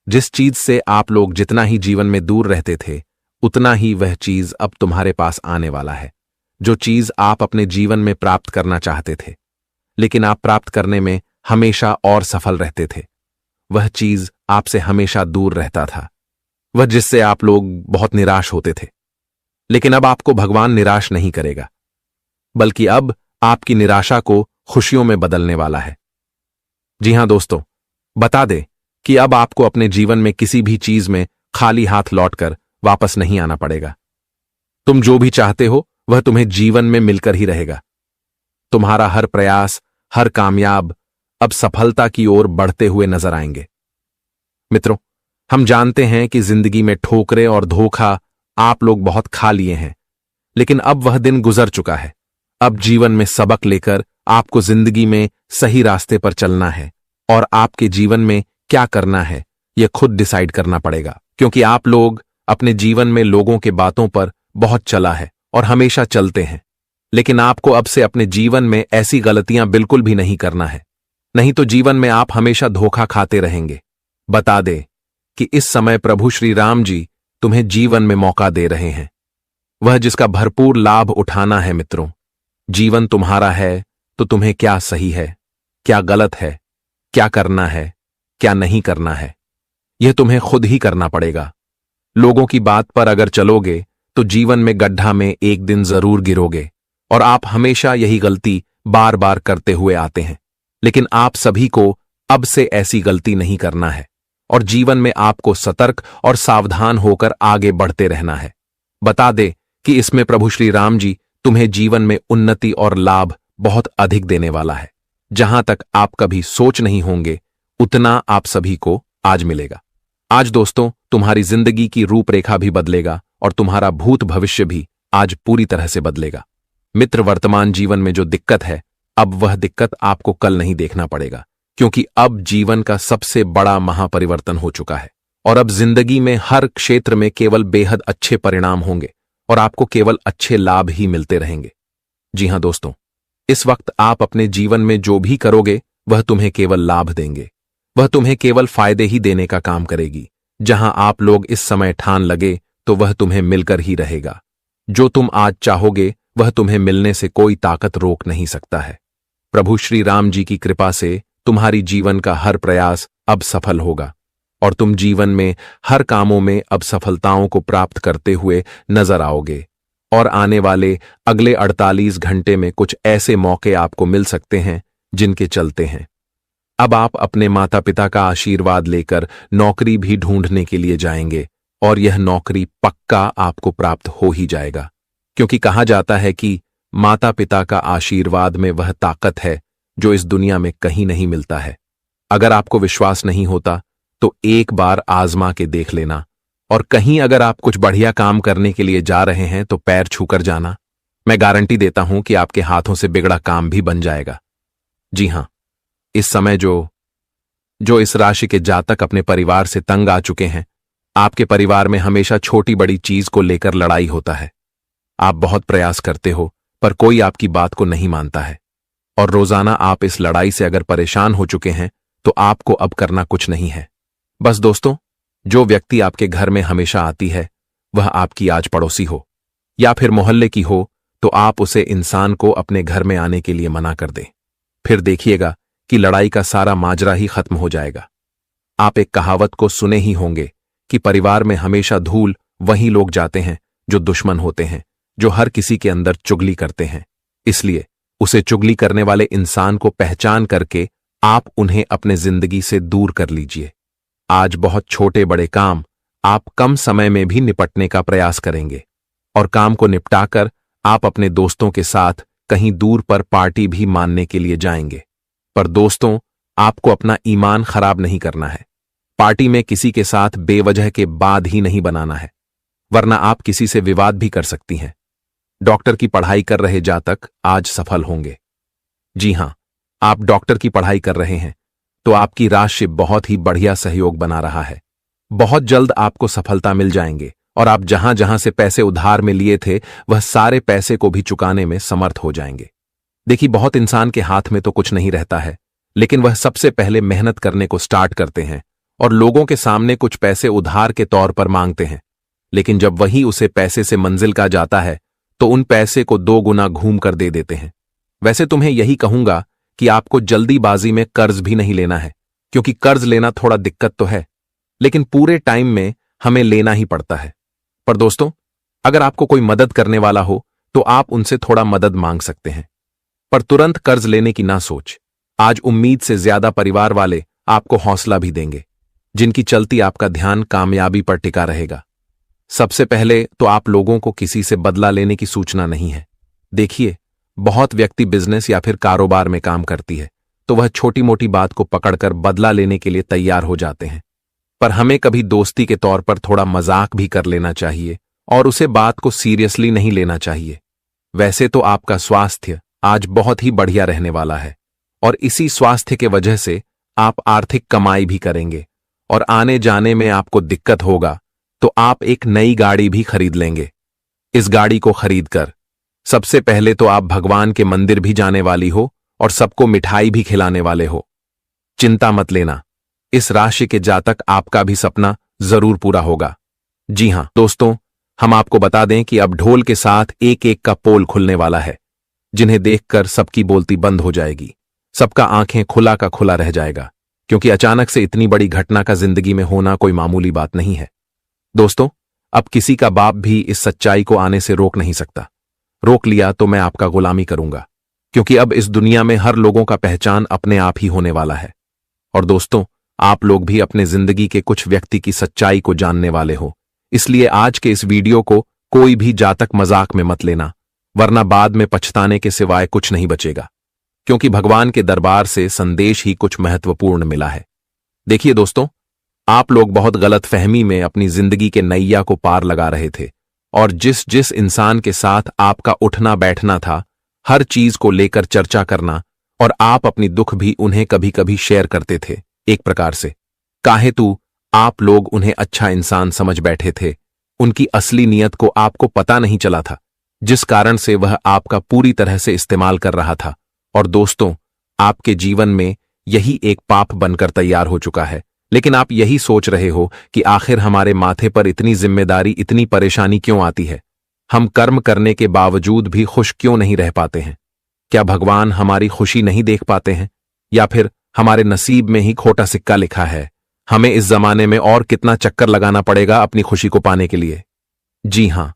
जिस चीज से आप लोग जितना ही जीवन में दूर रहते थे, उतना ही वह चीज अब तुम्हारे पास आने वाला है। जो चीज आप अपने जीवन में प्राप्त करना चाहते थे, लेकिन आप प्राप्त करने में हमेशा और सफल रहते थे, वह चीज आपसे हमेशा दूर रहता था। वह जिससे आप लोग बहुत निराश होते थे। लेकिन अब आपको भगवान निराश नहीं करेगा, बल्कि अब आपकी निराशा को खुशियों में बदलने वाला है। जी हां दोस्तों, बता दे कि अब आपको अपने जीवन में किसी भी चीज में खाली हाथ लौटकर वापस नहीं आना पड़ेगा। तुम जो भी चाहते हो वह तुम्हें जीवन में मिलकर ही रहेगा। तुम्हारा हर प्रयास, हर कामयाब अब सफलता की ओर बढ़ते हुए नजर आएंगे। मित्रों, हम जानते हैं कि जिंदगी में ठोकरें और धोखा आप लोग बहुत खा लिए हैं, लेकिन अब वह दिन गुजर चुका है। अब जीवन में सबक लेकर आपको जिंदगी में सही रास्ते पर चलना है और आपके जीवन में क्या करना है यह खुद डिसाइड करना पड़ेगा, क्योंकि आप लोग अपने जीवन में लोगों के बातों पर बहुत चला है और हमेशा चलते हैं। लेकिन आपको अब से अपने जीवन में ऐसी गलतियां बिल्कुल भी नहीं करना है, नहीं तो जीवन में आप हमेशा धोखा खाते रहेंगे। बता दे कि इस समय प्रभु श्री राम जी तुम्हें जीवन में मौका दे रहे हैं, वह जिसका भरपूर लाभ उठाना है। मित्रों, जीवन तुम्हारा है तो तुम्हें क्या सही है, क्या गलत है, क्या करना है, क्या नहीं करना है, यह तुम्हें खुद ही करना पड़ेगा। लोगों की बात पर अगर चलोगे तो जीवन में गड्ढा में एक दिन जरूर गिरोगे और आप हमेशा यही गलती बार बार करते हुए आते हैं। लेकिन आप सभी को अब से ऐसी गलती नहीं करना है और जीवन में आपको सतर्क और सावधान होकर आगे बढ़ते रहना है। बता दे कि इसमें प्रभु श्री राम जी तुम्हें जीवन में उन्नति और लाभ बहुत अधिक देने वाला है। जहां तक आप कभी सोच नहीं होंगे उतना आप सभी को आज मिलेगा। आज दोस्तों, तुम्हारी जिंदगी की रूपरेखा भी बदलेगा और तुम्हारा भूत भविष्य भी आज पूरी तरह से बदलेगा। मित्र, वर्तमान जीवन में जो दिक्कत है, अब वह दिक्कत आपको कल नहीं देखना पड़ेगा, क्योंकि अब जीवन का सबसे बड़ा महापरिवर्तन हो चुका है और अब जिंदगी में हर क्षेत्र में केवल बेहद अच्छे परिणाम होंगे और आपको केवल अच्छे लाभ ही मिलते रहेंगे। जी हां दोस्तों, इस वक्त आप अपने जीवन में जो भी करोगे वह तुम्हें केवल लाभ देंगे, वह तुम्हें केवल फायदे ही देने का काम करेगी। जहां आप लोग इस समय ठान लगे तो वह तुम्हें मिलकर ही रहेगा। जो तुम आज चाहोगे वह तुम्हें मिलने से कोई ताकत रोक नहीं सकता है। प्रभु श्री राम जी की कृपा से तुम्हारी जीवन का हर प्रयास अब सफल होगा और तुम जीवन में हर कामों में अब सफलताओं को प्राप्त करते हुए नजर आओगे। और आने वाले अगले 48 घंटे में कुछ ऐसे मौके आपको मिल सकते हैं जिनके चलते हैं अब आप अपने माता पिता का आशीर्वाद लेकर नौकरी भी ढूंढने के लिए जाएंगे और यह नौकरी पक्का आपको प्राप्त हो ही जाएगा, क्योंकि कहा जाता है कि माता पिता का आशीर्वाद में वह ताकत है जो इस दुनिया में कहीं नहीं मिलता है। अगर आपको विश्वास नहीं होता तो एक बार आजमा के देख लेना, और कहीं अगर आप कुछ बढ़िया काम करने के लिए जा रहे हैं तो पैर छूकर जाना। मैं गारंटी देता हूं कि आपके हाथों से बिगड़ा काम भी बन जाएगा। जी हां, इस समय जो इस राशि के जातक अपने परिवार से तंग आ चुके हैं, आपके परिवार में हमेशा छोटी बड़ी चीज को लेकर लड़ाई होता है। आप बहुत प्रयास करते हो पर कोई आपकी बात को नहीं मानता है और रोजाना आप इस लड़ाई से अगर परेशान हो चुके हैं तो आपको अब करना कुछ नहीं है। बस दोस्तों, जो व्यक्ति आपके घर में हमेशा आती है वह आपकी आज पड़ोसी हो या फिर मोहल्ले की हो, तो आप उसे इंसान को अपने घर में आने के लिए मना कर दें। फिर देखिएगा कि लड़ाई का सारा माजरा ही खत्म हो जाएगा। आप एक कहावत को सुने ही होंगे कि परिवार में हमेशा धूल वही लोग जाते हैं जो दुश्मन होते हैं, जो हर किसी के अंदर चुगली करते हैं। इसलिए उसे चुगली करने वाले इंसान को पहचान करके आप उन्हें अपने जिंदगी से दूर कर लीजिए। आज बहुत छोटे बड़े काम आप कम समय में भी निपटने का प्रयास करेंगे और काम को निपटाकर आप अपने दोस्तों के साथ कहीं दूर पर पार्टी भी मानने के लिए जाएंगे। पर दोस्तों, आपको अपना ईमान खराब नहीं करना है। पार्टी में किसी के साथ बेवजह के बाद ही नहीं बनाना है, वरना आप किसी से विवाद भी कर सकती हैं। डॉक्टर की पढ़ाई कर रहे जातक आज सफल होंगे। जी हां, आप डॉक्टर की पढ़ाई कर रहे हैं तो आपकी राशि बहुत ही बढ़िया सहयोग बना रहा है। बहुत जल्द आपको सफलता मिल जाएंगे और आप जहां जहां से पैसे उधार में लिए थे वह सारे पैसे को भी चुकाने में समर्थ हो जाएंगे। देखिए, बहुत इंसान के हाथ में तो कुछ नहीं रहता है, लेकिन वह सबसे पहले मेहनत करने को स्टार्ट करते हैं और लोगों के सामने कुछ पैसे उधार के तौर पर मांगते हैं। लेकिन जब वही उसे पैसे से मंजिल का जाता है तो उन पैसे को 2 गुना घूम कर दे देते हैं। वैसे तुम्हें यही कहूंगा कि आपको जल्दीबाजी में कर्ज भी नहीं लेना है, क्योंकि कर्ज लेना थोड़ा दिक्कत तो है, लेकिन पूरे टाइम में हमें लेना ही पड़ता है। पर दोस्तों, अगर आपको कोई मदद करने वाला हो तो आप उनसे थोड़ा मदद मांग सकते हैं, पर तुरंत कर्ज लेने की ना सोच। आज उम्मीद से ज्यादा परिवार वाले आपको हौसला भी देंगे, जिनकी चलती आपका ध्यान कामयाबी पर टिका रहेगा। सबसे पहले तो आप लोगों को किसी से बदला लेने की सूचना नहीं है। देखिए, बहुत व्यक्ति बिजनेस या फिर कारोबार में काम करती है तो वह छोटी मोटी बात को पकड़कर बदला लेने के लिए तैयार हो जाते हैं। पर हमें कभी दोस्ती के तौर पर थोड़ा मजाक भी कर लेना चाहिए और उसे बात को सीरियसली नहीं लेना चाहिए। वैसे तो आपका स्वास्थ्य आज बहुत ही बढ़िया रहने वाला है और इसी स्वास्थ्य के वजह से आप आर्थिक कमाई भी करेंगे और आने जाने में आपको दिक्कत होगा तो आप एक नई गाड़ी भी खरीद लेंगे। इस गाड़ी को खरीदकर सबसे पहले तो आप भगवान के मंदिर भी जाने वाली हो और सबको मिठाई भी खिलाने वाले हो। चिंता मत लेना, इस राशि के जातक आपका भी सपना जरूर पूरा होगा। जी हां दोस्तों, हम आपको बता दें कि अब ढोल के साथ एक एक का पोल खुलने वाला है, जिन्हें देखकर सबकी बोलती बंद हो जाएगी। सबका आंखें खुला का खुला रह जाएगा, क्योंकि अचानक से इतनी बड़ी घटना का जिंदगी में होना कोई मामूली बात नहीं है। दोस्तों, अब किसी का बाप भी इस सच्चाई को आने से रोक नहीं सकता। रोक लिया तो मैं आपका गुलामी करूंगा, क्योंकि अब इस दुनिया में हर लोगों का पहचान अपने आप ही होने वाला है। और दोस्तों, आप लोग भी अपने जिंदगी के कुछ व्यक्ति की सच्चाई को जानने वाले हो, इसलिए आज के इस वीडियो को कोई भी जातक मजाक में मत लेना, वरना बाद में पछताने के सिवाय कुछ नहीं बचेगा, क्योंकि भगवान के दरबार से संदेश ही कुछ महत्वपूर्ण मिला है। देखिए दोस्तों, आप लोग बहुत गलत फहमी में अपनी जिंदगी के नैया को पार लगा रहे थे और जिस जिस इंसान के साथ आपका उठना बैठना था, हर चीज को लेकर चर्चा करना, और आप अपनी दुख भी उन्हें कभी कभी शेयर करते थे। एक प्रकार से काहेतु आप लोग उन्हें अच्छा इंसान समझ बैठे थे, उनकी असली नीयत को आपको पता नहीं चला था, जिस कारण से वह आपका पूरी तरह से इस्तेमाल कर रहा था। और दोस्तों, आपके जीवन में यही एक पाप बनकर तैयार हो चुका है, लेकिन आप यही सोच रहे हो कि आखिर हमारे माथे पर इतनी जिम्मेदारी, इतनी परेशानी क्यों आती है? हम कर्म करने के बावजूद भी खुश क्यों नहीं रह पाते हैं? क्या भगवान हमारी खुशी नहीं देख पाते हैं, या फिर हमारे नसीब में ही खोटा सिक्का लिखा है? हमें इस जमाने में और कितना चक्कर लगाना पड़ेगा अपनी खुशी को पाने के लिए? जी हां,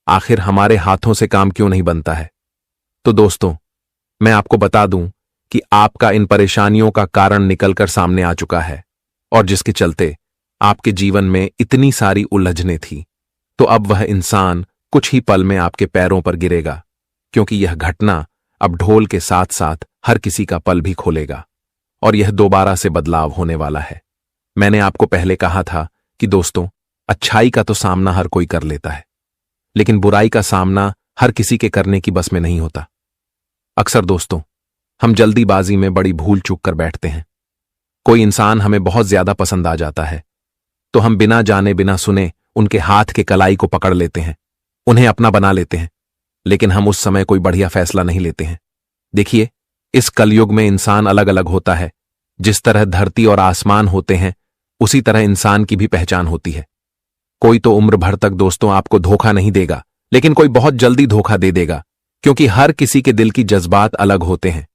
आखिर हमारे हाथों से काम क्यों नहीं बनता है? तो दोस्तों, मैं आपको बता दूं कि आपका इन परेशानियों का कारण निकलकर सामने आ चुका है, और जिसके चलते आपके जीवन में इतनी सारी उलझनें थी, तो अब वह इंसान कुछ ही पल में आपके पैरों पर गिरेगा, क्योंकि यह घटना अब ढोल के साथ साथ हर किसी का पल भी खोलेगा और यह दोबारा से बदलाव होने वाला है। मैंने आपको पहले कहा था कि दोस्तों, अच्छाई का तो सामना हर कोई कर लेता है, लेकिन बुराई का सामना हर किसी के करने की बस में नहीं होता। अक्सर दोस्तों, हम जल्दीबाजी में बड़ी भूल चूक कर बैठते हैं। कोई इंसान हमें बहुत ज्यादा पसंद आ जाता है तो हम बिना जाने बिना सुने उनके हाथ के कलाई को पकड़ लेते हैं, उन्हें अपना बना लेते हैं, लेकिन हम उस समय कोई बढ़िया फैसला नहीं लेते हैं। देखिए, इस कलयुग में इंसान अलग अलग होता है। जिस तरह धरती और आसमान होते हैं, उसी तरह इंसान की भी पहचान होती है। कोई तो उम्र भर तक दोस्तों आपको धोखा नहीं देगा, लेकिन कोई बहुत जल्दी धोखा दे देगा, क्योंकि हर किसी के दिल की जज्बात अलग होते हैं।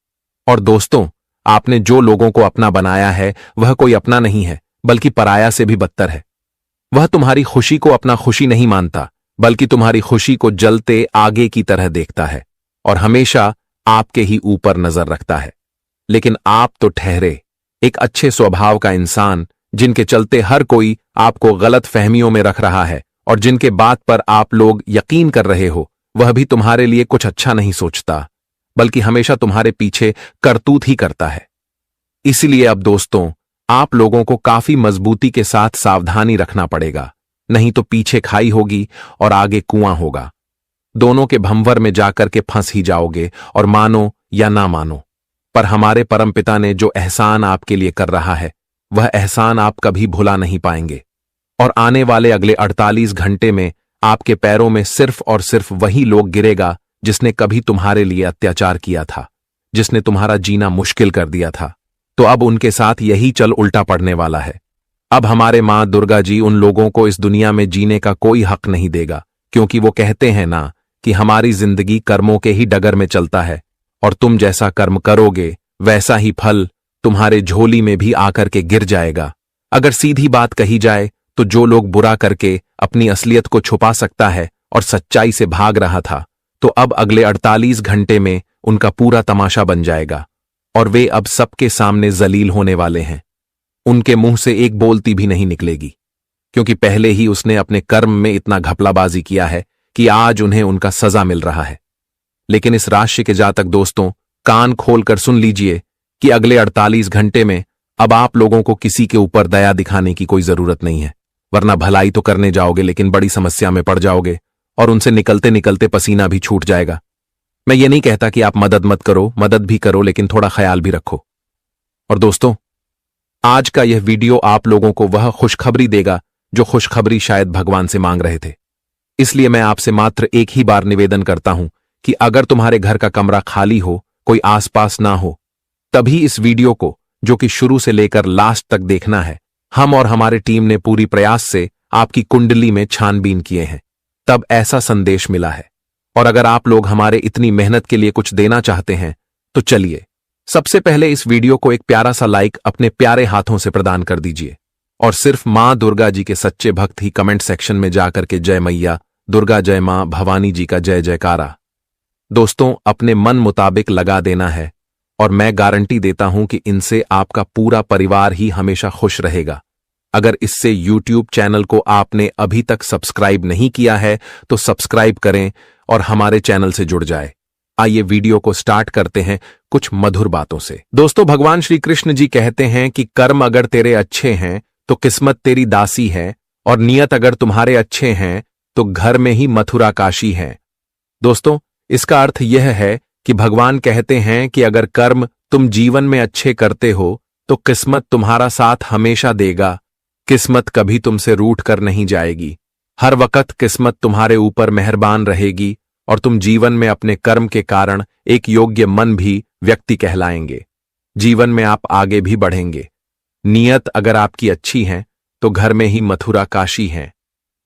और दोस्तों, आपने जो लोगों को अपना बनाया है वह कोई अपना नहीं है, बल्कि पराया से भी बदतर है। वह तुम्हारी खुशी को अपना खुशी नहीं मानता, बल्कि तुम्हारी खुशी को जलते आगे की तरह देखता है और हमेशा आपके ही ऊपर नजर रखता है। लेकिन आप तो ठहरे एक अच्छे स्वभाव का इंसान, जिनके चलते हर कोई आपको गलत फहमियों में रख रहा है, और जिनके बात पर आप लोग यकीन कर रहे हो, वह भी तुम्हारे लिए कुछ अच्छा नहीं सोचता, बल्कि हमेशा तुम्हारे पीछे करतूत ही करता है। इसलिए अब दोस्तों, आप लोगों को काफी मजबूती के साथ सावधानी रखना पड़ेगा, नहीं तो पीछे खाई होगी और आगे कुआं होगा। दोनों के भंवर में जाकर के फंस ही जाओगे, और मानो या ना मानो, पर हमारे परमपिता ने जो एहसान आपके लिए कर रहा है, वह एहसान आप कभी भुला नहीं पाएंगे। और आने वाले अगले 48 घंटे में आपके पैरों में सिर्फ और सिर्फ वही लोग गिरेगा जिसने कभी तुम्हारे लिए अत्याचार किया था, जिसने तुम्हारा जीना मुश्किल कर दिया था। तो अब उनके साथ यही चल उल्टा पड़ने वाला है। अब हमारे मां दुर्गा जी उन लोगों को इस दुनिया में जीने का कोई हक नहीं देगा, क्योंकि वो कहते हैं ना कि हमारी जिंदगी कर्मों के ही डगर में चलता है, और तुम जैसा कर्म करोगे वैसा ही फल तुम्हारे झोली में भी आकर के गिर जाएगा। अगर सीधी बात कही जाए तो जो लोग बुरा करके अपनी असलियत को छुपा सकता है और सच्चाई से भाग रहा था, तो अब अगले 48 घंटे में उनका पूरा तमाशा बन जाएगा, और वे अब सबके सामने जलील होने वाले हैं। उनके मुंह से एक बोलती भी नहीं निकलेगी। क्योंकि पहले ही उसने अपने कर्म में इतना घपलाबाजी किया है कि आज उन्हें उनका सजा मिल रहा है। लेकिन इस राशि के जातक दोस्तों, कान खोलकर सुन लीजिए कि अगले 48 घंटे में अब आप लोगों को किसी के ऊपर दया दिखाने की कोई जरूरत नहीं है, वरना भलाई तो करने जाओगे लेकिन बड़ी समस्या में पड़ जाओगे और उनसे निकलते निकलते पसीना भी छूट जाएगा। मैं ये नहीं कहता कि आप मदद मत करो, मदद भी करो, लेकिन थोड़ा ख्याल भी रखो। और दोस्तों, आज का यह वीडियो आप लोगों को वह खुशखबरी देगा जो खुशखबरी शायद भगवान से मांग रहे थे। इसलिए मैं आपसे मात्र एक ही बार निवेदन करता हूं कि अगर तुम्हारे घर का कमरा खाली हो, कोई आसपास ना हो, तभी इस वीडियो को, जो कि शुरू से लेकर लास्ट तक देखना है। हम और हमारे टीम ने पूरी प्रयास से आपकी कुंडली में छानबीन किए हैं, तब ऐसा संदेश मिला है। और अगर आप लोग हमारे इतनी मेहनत के लिए कुछ देना चाहते हैं तो चलिए सबसे पहले इस वीडियो को एक प्यारा सा लाइक अपने प्यारे हाथों से प्रदान कर दीजिए और सिर्फ मां दुर्गा जी के सच्चे भक्त ही कमेंट सेक्शन में जाकर के जय मैया दुर्गा, जय मां भवानी जी का जय जयकारा दोस्तों अपने मन मुताबिक लगा देना है। और मैं गारंटी देता हूं कि इनसे आपका पूरा परिवार ही हमेशा खुश रहेगा। अगर इससे YouTube चैनल को आपने अभी तक सब्सक्राइब नहीं किया है तो सब्सक्राइब करें और हमारे चैनल से जुड़ जाए। आइए वीडियो को स्टार्ट करते हैं कुछ मधुर बातों से। दोस्तों, भगवान श्री कृष्ण जी कहते हैं कि कर्म अगर तेरे अच्छे हैं तो किस्मत तेरी दासी है, और नियत अगर तुम्हारे अच्छे हैं तो घर में ही मथुरा काशी है। दोस्तों, इसका अर्थ यह है कि भगवान कहते हैं कि अगर कर्म तुम जीवन में अच्छे करते हो तो किस्मत तुम्हारा साथ हमेशा देगा। किस्मत कभी तुमसे रूठ कर नहीं जाएगी। हर वक्त किस्मत तुम्हारे ऊपर मेहरबान रहेगी और तुम जीवन में अपने कर्म के कारण एक योग्य मन भी व्यक्ति कहलाएंगे। जीवन में आप आगे भी बढ़ेंगे। नियत अगर आपकी अच्छी है तो घर में ही मथुरा काशी है।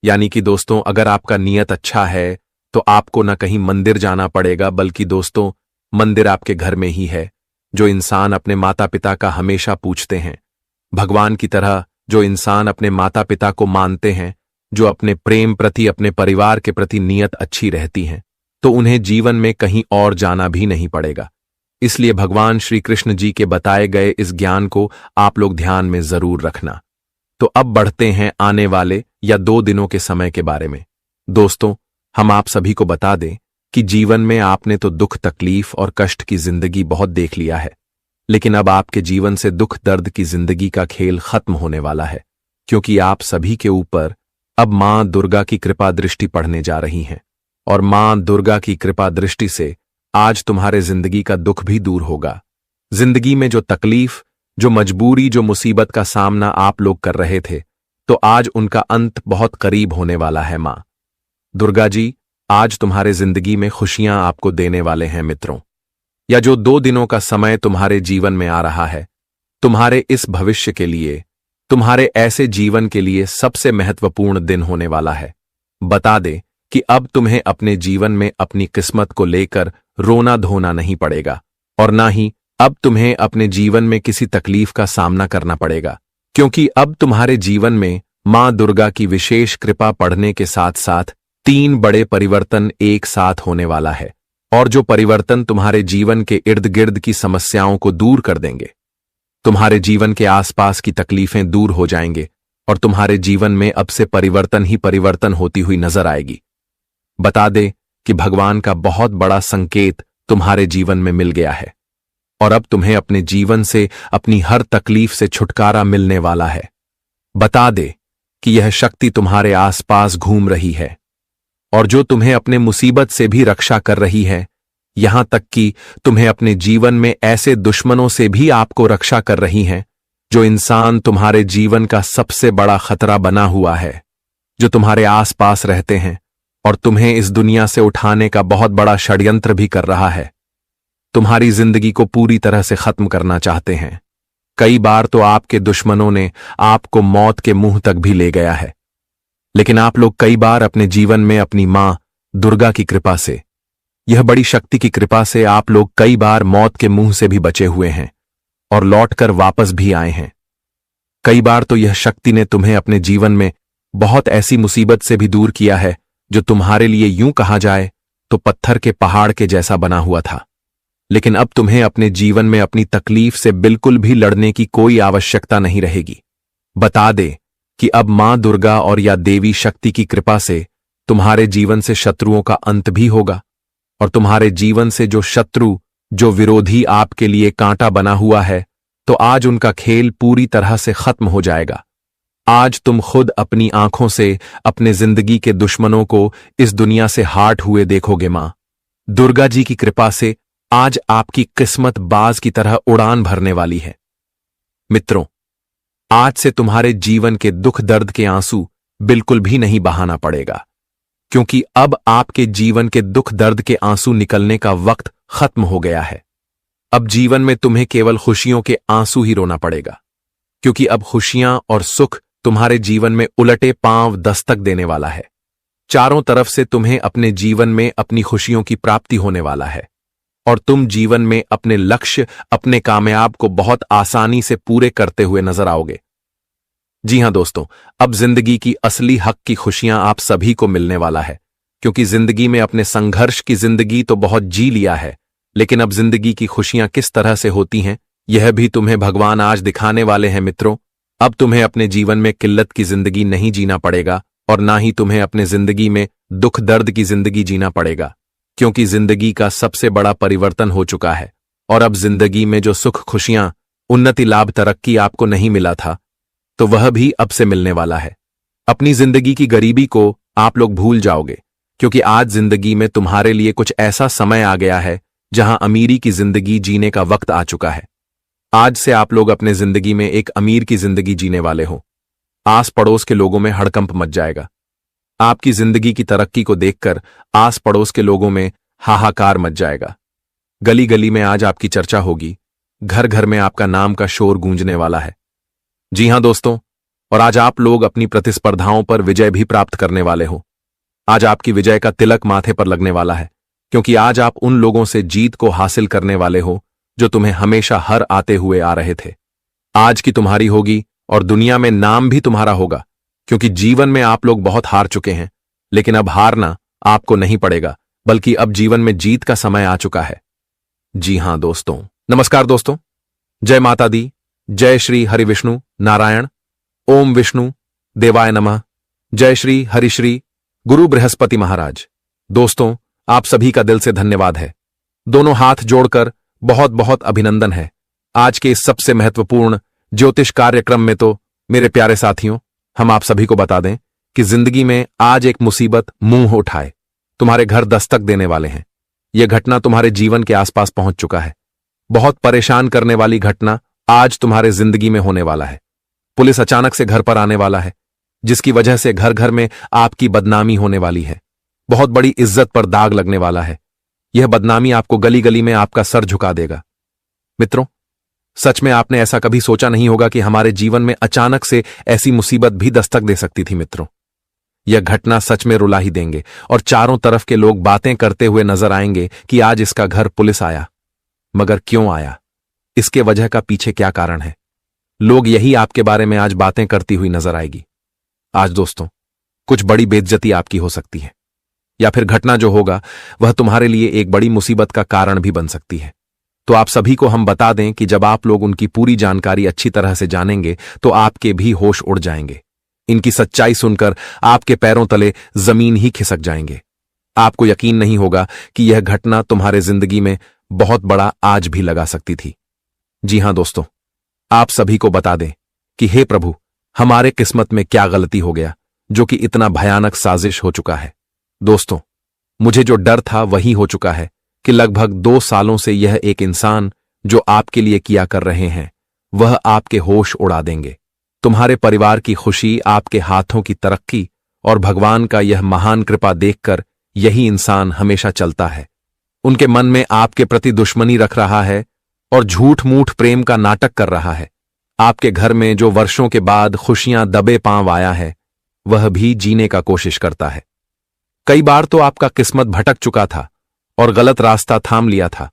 यानी कि दोस्तों, अगर आपका नियत अच्छा है तो आपको न कहीं मंदिर जाना पड़ेगा, बल्कि दोस्तों मंदिर आपके घर में ही है। जो इंसान अपने माता पिता का हमेशा पूछते हैं, भगवान की तरह जो इंसान अपने माता पिता को मानते हैं, जो अपने प्रेम प्रति, अपने परिवार के प्रति नियत अच्छी रहती हैं, तो उन्हें जीवन में कहीं और जाना भी नहीं पड़ेगा। इसलिए भगवान श्री कृष्ण जी के बताए गए इस ज्ञान को आप लोग ध्यान में जरूर रखना। तो अब बढ़ते हैं आने वाले या 2 दिनों के समय के बारे में। दोस्तों, हम आप सभी को बता दें कि जीवन में आपने तो दुख, तकलीफ और कष्ट की जिंदगी बहुत देख लिया है, लेकिन अब आपके जीवन से दुख दर्द की जिंदगी का खेल खत्म होने वाला है, क्योंकि आप सभी के ऊपर अब मां दुर्गा की कृपा दृष्टि पड़ने जा रही हैं। और मां दुर्गा की कृपा दृष्टि से आज तुम्हारे जिंदगी का दुख भी दूर होगा। जिंदगी में जो तकलीफ, जो मजबूरी, जो मुसीबत का सामना आप लोग कर रहे थे, तो आज उनका अंत बहुत करीब होने वाला है। मां दुर्गा जी आज तुम्हारे जिंदगी में खुशियां आपको देने वाले हैं मित्रों। या जो 2 दिनों का समय तुम्हारे जीवन में आ रहा है, तुम्हारे इस भविष्य के लिए, तुम्हारे ऐसे जीवन के लिए सबसे महत्वपूर्ण दिन होने वाला है। बता दे कि अब तुम्हें अपने जीवन में अपनी किस्मत को लेकर रोना धोना नहीं पड़ेगा, और ना ही अब तुम्हें अपने जीवन में किसी तकलीफ का सामना करना पड़ेगा, क्योंकि अब तुम्हारे जीवन में मां दुर्गा की विशेष कृपा पढ़ने के साथ साथ 3 बड़े परिवर्तन एक साथ होने वाला है। और जो परिवर्तन तुम्हारे जीवन के इर्द गिर्द की समस्याओं को दूर कर देंगे। तुम्हारे जीवन के आसपास की तकलीफें दूर हो जाएंगे और तुम्हारे जीवन में अब से परिवर्तन ही परिवर्तन होती हुई नजर आएगी। बता दे कि भगवान का बहुत बड़ा संकेत तुम्हारे जीवन में मिल गया है और अब तुम्हें अपने जीवन से, अपनी हर तकलीफ से छुटकारा मिलने वाला है। बता दे कि यह शक्ति तुम्हारे आसपास घूम रही है और जो तुम्हें अपने मुसीबत से भी रक्षा कर रही है, यहां तक कि तुम्हें अपने जीवन में ऐसे दुश्मनों से भी आपको रक्षा कर रही हैं, जो इंसान तुम्हारे जीवन का सबसे बड़ा खतरा बना हुआ है, जो तुम्हारे आसपास रहते हैं और तुम्हें इस दुनिया से उठाने का बहुत बड़ा षड्यंत्र भी कर रहा है। तुम्हारी जिंदगी को पूरी तरह से खत्म करना चाहते हैं। कई बार तो आपके दुश्मनों ने आपको मौत के मुंह तक भी ले गया है, लेकिन आप लोग कई बार अपने जीवन में अपनी मां दुर्गा की कृपा से, यह बड़ी शक्ति की कृपा से आप लोग कई बार मौत के मुंह से भी बचे हुए हैं और लौटकर वापस भी आए हैं। कई बार तो यह शक्ति ने तुम्हें अपने जीवन में बहुत ऐसी मुसीबत से भी दूर किया है जो तुम्हारे लिए यूं कहा जाए तो पत्थर के पहाड़ के जैसा बना हुआ था। लेकिन अब तुम्हें अपने जीवन में अपनी तकलीफ से बिल्कुल भी लड़ने की कोई आवश्यकता नहीं रहेगी। बता दे कि अब मां दुर्गा और या देवी शक्ति की कृपा से तुम्हारे जीवन से शत्रुओं का अंत भी होगा और तुम्हारे जीवन से जो शत्रु, जो विरोधी आपके लिए कांटा बना हुआ है, तो आज उनका खेल पूरी तरह से खत्म हो जाएगा। आज तुम खुद अपनी आंखों से अपने जिंदगी के दुश्मनों को इस दुनिया से हाट हुए देखोगे। मां दुर्गा जी की कृपा से आज आपकी किस्मत बाज की तरह उड़ान भरने वाली है। मित्रों, आज से तुम्हारे जीवन के दुख दर्द के आंसू बिल्कुल भी नहीं बहाना पड़ेगा, क्योंकि अब आपके जीवन के दुख दर्द के आंसू निकलने का वक्त खत्म हो गया है। अब जीवन में तुम्हें केवल खुशियों के आंसू ही रोना पड़ेगा, क्योंकि अब खुशियां और सुख तुम्हारे जीवन में उलटे पांव दस्तक देने वाला है। चारों तरफ से तुम्हें अपने जीवन में अपनी खुशियों की प्राप्ति होने वाला है और तुम जीवन में अपने लक्ष्य, अपने कामयाब को बहुत आसानी से पूरे करते हुए नजर आओगे। जी हां दोस्तों, अब जिंदगी की असली हक की खुशियां आप सभी को मिलने वाला है, क्योंकि जिंदगी में अपने संघर्ष की जिंदगी तो बहुत जी लिया है, लेकिन अब जिंदगी की खुशियां किस तरह से होती हैं यह भी तुम्हें भगवान आज दिखाने वाले हैं। मित्रों, अब तुम्हें अपने जीवन में किल्लत की जिंदगी नहीं जीना पड़ेगा और ना ही तुम्हें अपने जिंदगी में दुख दर्द की जिंदगी जीना पड़ेगा, क्योंकि जिंदगी का सबसे बड़ा परिवर्तन हो चुका है और अब जिंदगी में जो सुख, खुशियां, उन्नति, लाभ, तरक्की आपको नहीं मिला था, तो वह भी अब से मिलने वाला है। अपनी जिंदगी की गरीबी को आप लोग भूल जाओगे, क्योंकि आज जिंदगी में तुम्हारे लिए कुछ ऐसा समय आ गया है जहां अमीरी की जिंदगी जीने का वक्त आ चुका है। आज से आप लोग अपने जिंदगी में एक अमीर की जिंदगी जीने वाले हो। आस पड़ोस के लोगों में हड़कंप मच जाएगा। आपकी जिंदगी की तरक्की को देखकर आस पड़ोस के लोगों में हाहाकार मच जाएगा। गली गली में आज आपकी चर्चा होगी, घर घर में आपका नाम का शोर गूंजने वाला है। जी हां दोस्तों, और आज आप लोग अपनी प्रतिस्पर्धाओं पर विजय भी प्राप्त करने वाले हो। आज आपकी विजय का तिलक माथे पर लगने वाला है, क्योंकि आज आप उन लोगों से जीत को हासिल करने वाले हो जो तुम्हें हमेशा हर आते हुए आ रहे थे। आज की तुम्हारी होगी और दुनिया में नाम भी तुम्हारा होगा, क्योंकि जीवन में आप लोग बहुत हार चुके हैं, लेकिन अब हारना आपको नहीं पड़ेगा, बल्कि अब जीवन में जीत का समय आ चुका है। जी हां दोस्तों, नमस्कार दोस्तों, जय माता दी, जय श्री हरि विष्णु नारायण, ओम विष्णु देवाय नमः, जय श्री हरिश्री गुरु बृहस्पति महाराज। दोस्तों, आप सभी का दिल से धन्यवाद है। दोनों हाथ जोड़कर बहुत बहुत अभिनंदन है। आज के इस सबसे महत्वपूर्ण ज्योतिष कार्यक्रम में तो मेरे प्यारे साथियों, हम आप सभी को बता दें कि जिंदगी में आज एक मुसीबत मुंह उठाए तुम्हारे घर दस्तक देने वाले हैं। यह घटना तुम्हारे जीवन के आसपास पहुंच चुका है। बहुत परेशान करने वाली घटना आज तुम्हारे जिंदगी में होने वाला है। पुलिस अचानक से घर पर आने वाला है, जिसकी वजह से घर घर में आपकी बदनामी होने वाली है। बहुत बड़ी इज्जत पर दाग लगने वाला है। यह बदनामी आपको गली गली में आपका सर झुका देगा। मित्रों, सच में आपने ऐसा कभी सोचा नहीं होगा कि हमारे जीवन में अचानक से ऐसी मुसीबत भी दस्तक दे सकती थी। मित्रों, यह घटना सच में रुला ही देंगे और चारों तरफ के लोग बातें करते हुए नजर आएंगे कि आज इसका घर पुलिस आया। मगर क्यों आया? इसके वजह का पीछे क्या कारण है? लोग यही आपके बारे में आज बातें करती हुई नजर आएगी। आज दोस्तों, कुछ बड़ी बेइज्जती आपकी हो सकती है, या फिर घटना जो होगा वह तुम्हारे लिए एक बड़ी मुसीबत का कारण भी बन सकती है। तो आप सभी को हम बता दें कि जब आप लोग उनकी पूरी जानकारी अच्छी तरह से जानेंगे तो आपके भी होश उड़ जाएंगे। इनकी सच्चाई सुनकर आपके पैरों तले जमीन ही खिसक जाएंगे। आपको यकीन नहीं होगा कि यह घटना तुम्हारे जिंदगी में बहुत बड़ा आज भी लगा सकती थी। जी हां दोस्तों, आप सभी को बता दें कि हे प्रभु, हमारे किस्मत में क्या गलती हो गया जो कि इतना भयानक साजिश हो चुका है। दोस्तों, मुझे जो डर था वही हो चुका है कि लगभग 2 सालों से यह एक इंसान जो आपके लिए किया कर रहे हैं वह आपके होश उड़ा देंगे। तुम्हारे परिवार की खुशी, आपके हाथों की तरक्की और भगवान का यह महान कृपा देखकर यही इंसान हमेशा चलता है। उनके मन में आपके प्रति दुश्मनी रख रहा है और झूठ मूठ प्रेम का नाटक कर रहा है। आपके घर में जो वर्षों के बाद खुशियां दबे पांव आया है वह भी जीने का कोशिश करता है। कई बार तो आपका किस्मत भटक चुका था और गलत रास्ता थाम लिया था,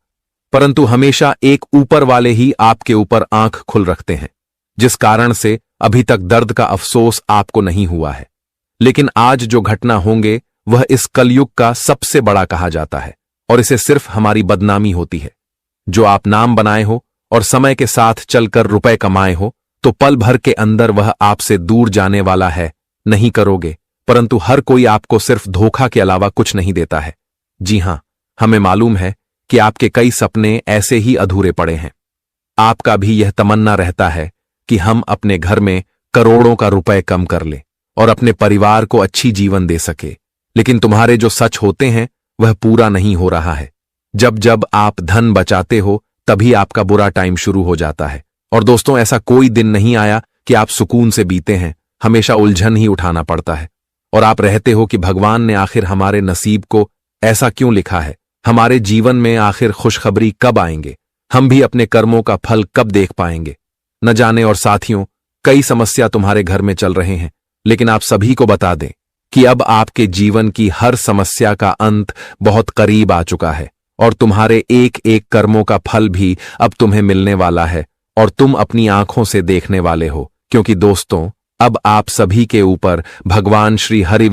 परंतु हमेशा एक ऊपर वाले ही आपके ऊपर आंख खुल रखते हैं, जिस कारण से अभी तक दर्द का अफसोस आपको नहीं हुआ है। लेकिन आज जो घटना होंगे वह इस कलयुग का सबसे बड़ा कहा जाता है और इसे सिर्फ हमारी बदनामी होती है। जो आप नाम बनाए हो और समय के साथ चलकर रुपए कमाए हो, तो पल भर के अंदर वह आपसे दूर जाने वाला है। नहीं करोगे, परंतु हर कोई आपको सिर्फ धोखा के अलावा कुछ नहीं देता है। जी हां, हमें मालूम है कि आपके कई सपने ऐसे ही अधूरे पड़े हैं। आपका भी यह तमन्ना रहता है कि हम अपने घर में करोड़ों का रुपए कम कर लें और अपने परिवार को अच्छी जीवन दे सके, लेकिन तुम्हारे जो सच होते हैं वह पूरा नहीं हो रहा है। जब जब आप धन बचाते हो तभी आपका बुरा टाइम शुरू हो जाता है। और दोस्तों, ऐसा कोई दिन नहीं आया कि आप सुकून से बीते हैं, हमेशा उलझन ही उठाना पड़ता है। और आप रहते हो कि भगवान ने आखिर हमारे नसीब को ऐसा क्यों लिखा है, हमारे जीवन में आखिर खुशखबरी कब आएंगे, हम भी अपने कर्मों का फल कब देख पाएंगे। न जाने। और साथियों, कई समस्या तुम्हारे घर में चल रहे हैं, लेकिन आप सभी को बता दें कि अब आपके जीवन की हर समस्या का अंत बहुत करीब आ चुका है और तुम्हारे एक एक कर्मों का फल भी अब तुम्हें मिलने वाला है और तुम अपनी आंखों से देखने वाले हो। क्योंकि दोस्तों, अब आप सभी के ऊपर भगवान श्री हरि